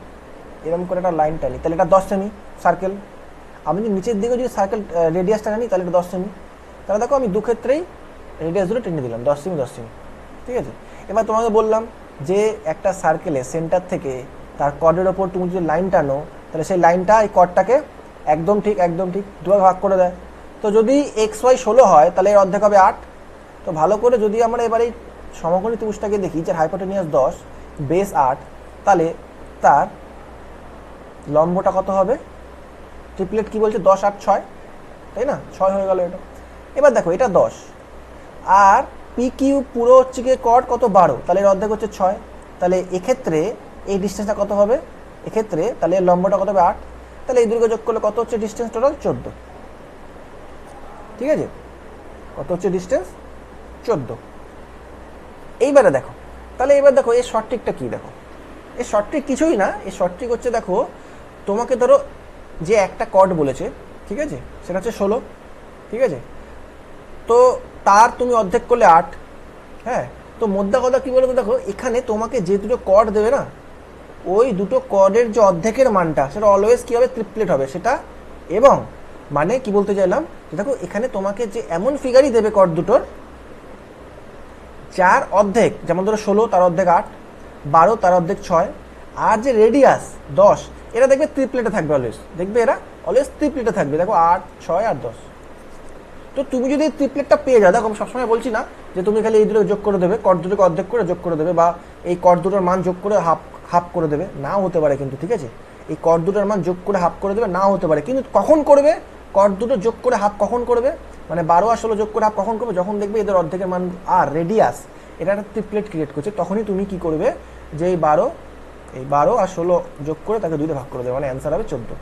এরকম করে একটা লাইন টানি তাহলে এটা 10 সেমি সার্কেল। আমি যদি নিচের দিকে যদি সার্কেল রেডিয়াসটা টানি তাহলে এটা 10 সেমি। তাহলে দেখো আমি দু ক্ষেত্রেই রেডিয়াস দুটো টেনে দিলাম 10 সেমি 10 সেমি, ঠিক আছে। এবার তোমাকে বললাম যে একটা সার্কেলে সেন্টার থেকে তার কর্ডের ওপর তুমি যদি লাইন টানো তাহলে সেই লাইনটা এই কর্ডটাকে একদম ঠিক দুভাগে ভাগ করে দেয়। তো যদি এক্স ওয়াই 16 হয় তাহলে এর অর্ধেক হবে 8। তো ভালো করে যদি আমরা এবার এই সমকোণী ত্রিভুজটাকে দেখি যে হাইপোটেনিয়াস 10 বেস 8, তাহলে তার লম্বটা কত হবে, ট্রিপলেট কি বলছে 10 8 6, তাই না, 6 হয়ে গেল এটা। এবার দেখো এটা 10 আর পি কিউ পুরো হচ্ছে গিয়ে কর্ড কত 12, তাহলে এর অর্ধেক হচ্ছে 6। তাহলে এক্ষেত্রে এই ডিস্টেন্সটা কত হবে, এক্ষেত্রে তাহলে এর লম্বটা কত হবে 8, তাহলে এই দুটোকে যোগ করলে কত হচ্ছে ডিস্টেন্স টোটাল 14, ঠিক আছে। কত হচ্ছে ডিস্টেন্স 14। এইবারে দেখো তাহলে এবার দেখো এই শর্ট ট্রিকটা কী, দেখো এই শর্ট ট্রিক কিছুই না, এই শর্ট ট্রিক হচ্ছে দেখো তোমাকে ধরো যে একটা কর্ড বলেছে, ঠিক আছে, সেটা হচ্ছে 16, ঠিক আছে। তো তার তুমি অর্ধেক করলে 8, হ্যাঁ। তো মোদ্দা কথা কী বলতো, দেখো এখানে তোমাকে যে দুটো কর্ড দেবে না, ওই দুটো কর্ডের যে অর্ধেকের মানটা সেটা অলওয়েজ কী হবে, ট্রিপলেট হবে সেটা। এবং মানে কি বলতে চাইলাম যে দেখো এখানে তোমাকে যে এমন ফিগারই দেবে কর্ড দুটোর যার অর্ধেক, যেমন ধরো 16 তার অর্ধেক 8, 12 তার অর্ধেক 6, আর যে রেডিয়াস 10 এরা দেখবে ট্রিপলেটে থাকবে অলওয়েজ, দেখবে এরা অলওয়েজ ট্রিপলেটে থাকবে, দেখো 8 6 আর 10। তো তুমি যদি ট্রিপলেটটা পেয়ে যাও, দেখো আমি সবসময় বলছি না যে তুমি খালি এই দুটো যোগ করে দেবে, কর্ড দুটোকে অর্ধেক করে যোগ করে দেবে, বা এই কর্ড দুটোর মান যোগ করে হাফ করে দেবে, নাও হতে পারে কিন্তু, ঠিক আছে। এই কর্ড দুটোর মান যোগ করে হাফ করে দেবে, নাও হতে পারে, কিন্তু কখন করবে, কর্ড দুটো যোগ করে হাফ কখন করবে, মানে 12 আর 16 যোগ করে হাফ কখন করবে, যখন দেখবে এদের অর্ধেকের মান আর রেডিয়াস এটা একটা ট্রিপলেট ক্রিয়েট করছে, তখনই তুমি কি করবে যে এই 12 আর 16 যোগ করে তাকে 2 ভাগ করে দেবে, মানে অ্যান্সার হবে 14।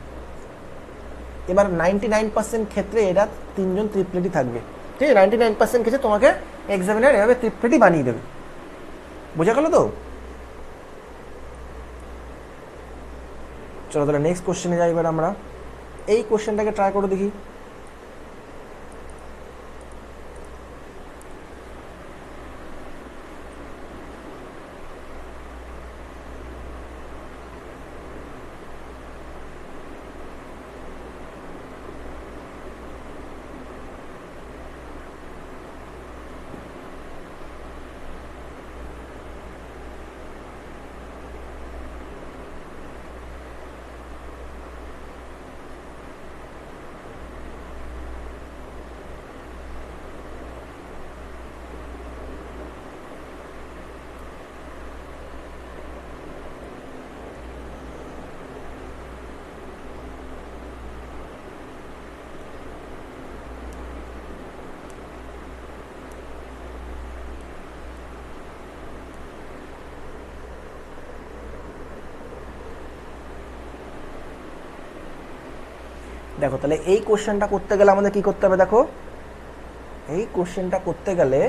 এবার 99% ক্ষেত্রে এরা তিনজন ট্রিপলেটই থাকবে, ঠিক আছে। 99% ক্ষেত্রে তোমাকে এক্সামিনার এভাবে ট্রিপলেটই বানিয়ে দেবে, বোঝা গেল তো। চলো তাহলে নেক্সট কোশ্চেনে যাই। এবার আমরা এই কোশ্চেনটাকে ট্রাই করে দেখি। দেখো তাহলে এই কোশ্চেনটা করতে গেলে আমাদের কি করতে হবে, দেখো এই কোশ্চেনটা করতে গেলে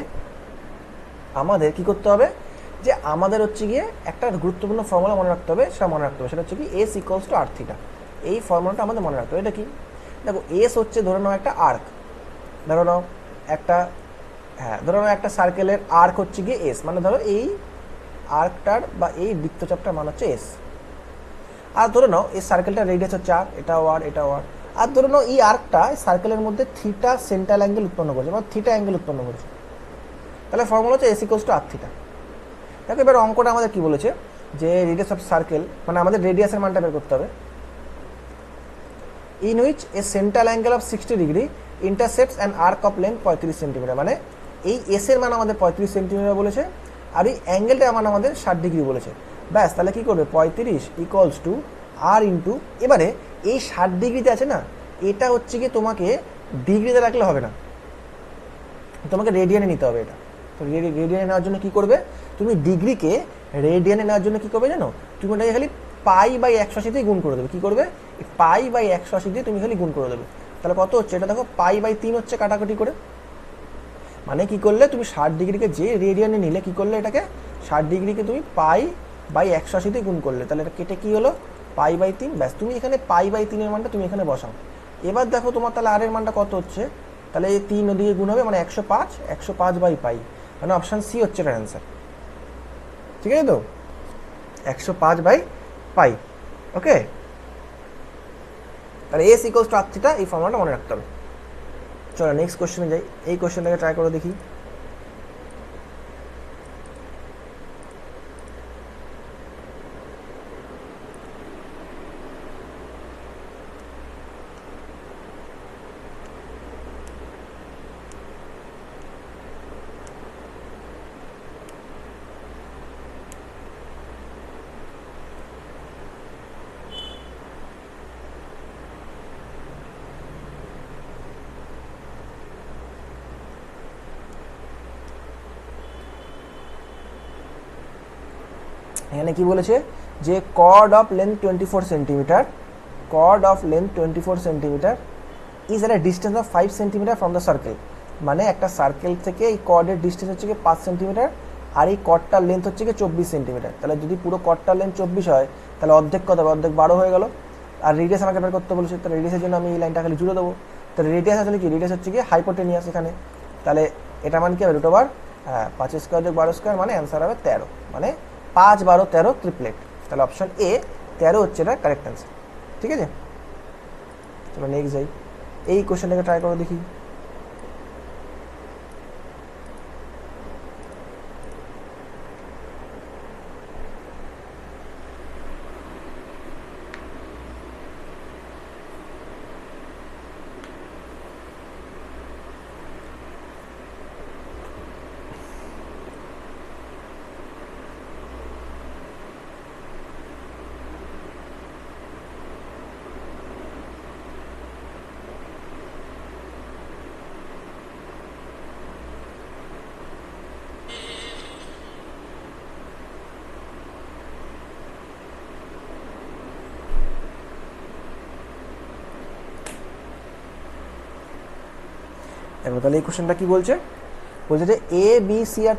আমাদের কি করতে হবে, যে আমাদের হচ্ছে গিয়ে একটা গুরুত্বপূর্ণ ফর্মুলা মনে রাখতে হবে, সেটা হচ্ছে কি S equals to R theta. এই ফর্মুলাটা আমাদের মনে রাখতে হবে। এটা কি, দেখো এস হচ্ছে ধরে নাও একটা আর্ক, ধরো নাও একটা সার্কেলের আর্ক হচ্ছে গিয়ে এস, মানে ধরো এই আর্কটার বা এই বৃত্তচাপটার মান হচ্ছে এস। আর ধরে নাও এই সার্কেলটার রেডিয়াস হচ্ছে আর, এটাও আর এটাও আর। আর ধরে নাও এই আর্কটা সার্কেলের মধ্যে থিটা সেন্ট্রাল অ্যাঙ্গেল উৎপন্ন করেছে, মানে থিটা অ্যাঙ্গেল উৎপন্ন করেছে, তাহলে ফর্মুলা হচ্ছে S equals to R theta. দেখো এবার অঙ্কটা আমাদের কি বলেছে, যে রেডিয়াস অফ সার্কেল, মানে আমাদের রেডিয়াসের মানটা বের করতে হবে, in which a central angle of 60 degree intercepts an arc of length 35 centimetre, মানে এই এস এর মান আমাদের 35 সেন্টিমিটার বলেছে, আর এই অ্যাঙ্গেলটার মান আমাদের 60 ডিগ্রি বলেছে। ব্যাস, তাহলে কী করবে, 35 ইকুয়ালস টু আর ইন্টু, এবারে এই 60 ডিগ্রিতে আছে না, এটা হচ্ছে কি তোমাকে ডিগ্রিতে রাখলে হবে না, তোমাকে রেডিয়ানে নিতে হবে এটা। তো রেডিয়ানে নেওয়ার জন্য কী করবে, তুমি ডিগ্রিকে রেডিয়ানে নেওয়ার জন্য কী করবে জানো, তুমি ওটাকে খালি পাই বাই 180 দিয়ে গুণ করে দেবে। কী করবে, পাই বাই 180 দিয়ে তুমি খালি গুণ করে দেবে। তাহলে কত হচ্ছে, এটা দেখো পাই বাই 3 হচ্ছে কাটাকাটি করে, মানে কি করলে তুমি 60 ডিগ্রিকে যে রেডিয়ানে নিলে কি করলে, এটাকে 60 ডিগ্রিকে তুমি পাই বাই 180 দিয়ে গুণ করলে, তাহলে এটা কেটে কি হলো, পাই বাই 3। ব্যাস, তুমি এখানে পাই বাই 3 এর মানটা তুমি এখানে বসাও। এবার দেখো তোমার তাহলে আর এর মানটা কত হচ্ছে, তাহলে এই 3 ওদিকে গুণ হবে, মানে 105 বাই পাই, মানে অপশান সি হচ্ছে এটার অ্যান্সার। ঠিক আছে তো, 105 বাই পাই। ওকে, তাহলে S equals to R theta, এই ফর্মুলাটা মনে রাখতে হবে। চলো নেক্সট কোশ্চেনে যাই, এই কোশ্চেনটাকে ট্রাই করে দেখি। এখানে কি বলেছে যে chord of length 24 centimetre, chord of length 24 centimetre is at a distance of 5 centimetre from the circle. মানে একটা সার্কেল থেকে এই কর্ডের ডিস্টেন্স হচ্ছে কি 5 সেন্টিমিটার, আর এই কর্ডটার লেন্থ হচ্ছে কি 24 সেন্টিমিটার। তাহলে যদি পুরো কর্ডটার লেন্থ 24 হয়, তাহলে অর্ধেক কত হবে, অর্ধেক 12 হয়ে গেল। আর রেডিয়াস আমাকে বের করতে বলেছে, তাহলে রেডিয়াসের জন্য আমি এই লাইনটা খালি জুড়ে দেবো। তাহলে রেডিয়াস আসলে কি, রেডিয়াস হচ্ছে কি হাইপোটেনিয়াস এখানে। তাহলে এটা মানে কি হবে, √ 5 স্কোয়ার যোগ 12 স্কোয়ার, মানে অ্যান্সার হবে 13, মানে 5, 12, 13 ট্রিপলেট। তাহলে অপশন এ 13 হচ্ছে এটা কারেক্ট অ্যান্সার। ঠিক আছে, চলো নেক্সট যাই, এই কোশ্চেনটাকে ট্রাই করে দেখি। দেখো তাহলে এই কোশ্চেনটা কি বলছে, বলছে যে A B C are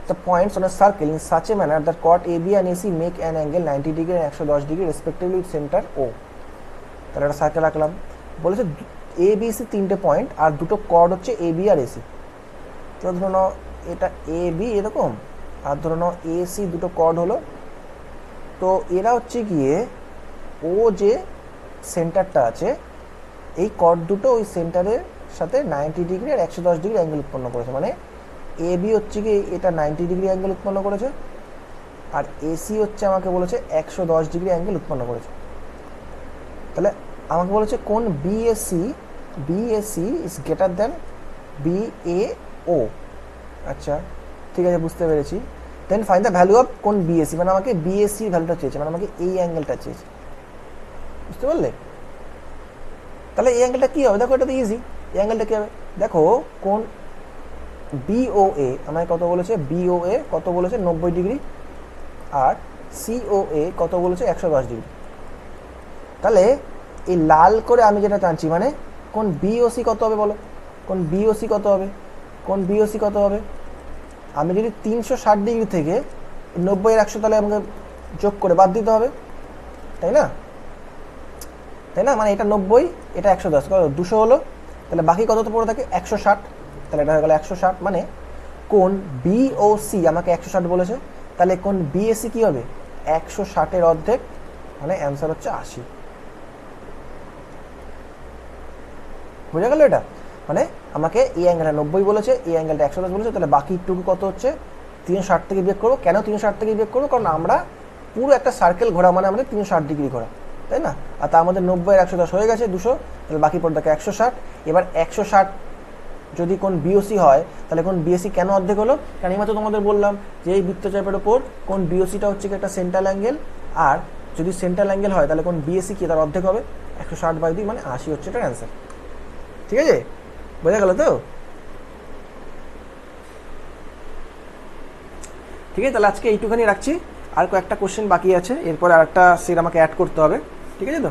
the points on a circle in such a manner that cut A B and AC make an angle 90 degree and 110 degree respectively with centre O. তাহলে একটা সার্কেল রাখলাম, বলেছে এ বি সি 3টে point আর দুটো chord হচ্ছে A B R AC. তো ধরো নাও এটা এ বি এরকম, আর ধরো নাও এ সি দুটো কর্ড হলো। তো এরা হচ্ছে গিয়ে ও যে সেন্টারটা আছে, এই কর্ড দুটো ওই সেন্টারের সাথে 90 ডিগ্রি আর 110 ডিগ্রি অ্যাঙ্গেল উৎপন্ন করেছে। মানে এ বি হচ্ছে কি এটা 90 ডিগ্রি অ্যাঙ্গেল উৎপন্ন করেছে, আর এসি হচ্ছে আমাকে বলেছে 110 ডিগ্রি অ্যাঙ্গেল উৎপন্ন করেছে। তাহলে আমাকে বলেছে কোন BAC is greater than BAO. আচ্ছা ঠিক আছে, বুঝতে পেরেছি। Then find the value of কোন বিএসি, মানে আমাকে বিএসির ভ্যালুটা চেয়েছে, মানে আমাকে এই অ্যাঙ্গেলটা চেয়েছে। বুঝতে পারলে? তাহলে এই অ্যাঙ্গেলটা কী হবে, দেখো এটা তো ইজি। এই অ্যাঙ্গেলটা কী হবে, দেখো কোন বিওএ আমাকে কত বলেছে, বিওএ কত বলেছে 90 ডিগ্রি, আর সিওএ কত বলেছে 110 ডিগ্রি। তাহলে এই লাল করে আমি যেটা টানছি, মানে কোন বিওসি কত হবে বলো, কোন বিওসি কত হবে, কোন বিওসি কত হবে। আমি যদি 360 ডিগ্রি থেকে 90 এর 100, তাহলে আমাকে যোগ করে বাদ দিতে হবে, তাই না, তাই না, মানে এটা 90, এটা 110, 200 হলো। তাহলে বাকি কত তো পড়ে থাকে 160, তাহলে এটা হয়ে গেল 160। মানে কোন বিওসি আমাকে 160 বলেছে, তাহলে কোন বিএসি কি হবে 160-এর অর্ধেক, মানে অ্যান্সার হচ্ছে 80। বুঝা গেল এটা? মানে আমাকে এই অ্যাঙ্গেলটা 90 বলেছে, এই অ্যাঙ্গেলটা 110 বলেছে, তাহলে বাকিটুকু কত হচ্ছে 360 থেকে বিয়োগ করবো। কেন 360 থেকে বিয়োগ করবো, কারণ আমরা পুরো একটা সার্কেল ঘোরা, মানে আমাদের 360 ডিগ্রি ঘোরা। তাই না? আর তার মধ্যে 90/110 হয়ে গেছে 200, তাহলে বাকি পড়ে থাকে 160। এবার 160 যদি কোন বিওসি হয় তাহলে কোন বিএসি কেন অর্ধেক হলো? কারণ এই মাত্র তোমাদের বললাম যে এই বৃত্তচাপের ওপর কোন বিওসিটা হচ্ছে কি একটা সেন্ট্রাল অ্যাঙ্গেল, আর যদি সেন্ট্রাল অ্যাঙ্গেল হয় তাহলে কোন বিএসি কি তার অর্ধেক হবে, 160/2 মানে 80 হচ্ছে এটার অ্যান্সার। ঠিক আছে, বোঝা গেল তো? ঠিক আছে, তাহলে আজকে এইটুখানি রাখছি। আর কয়েকটা কোশ্চেন বাকি আছে, এরপরে আরেকটা সেট আমাকে অ্যাড করতে হবে। ঠিক আছে তো?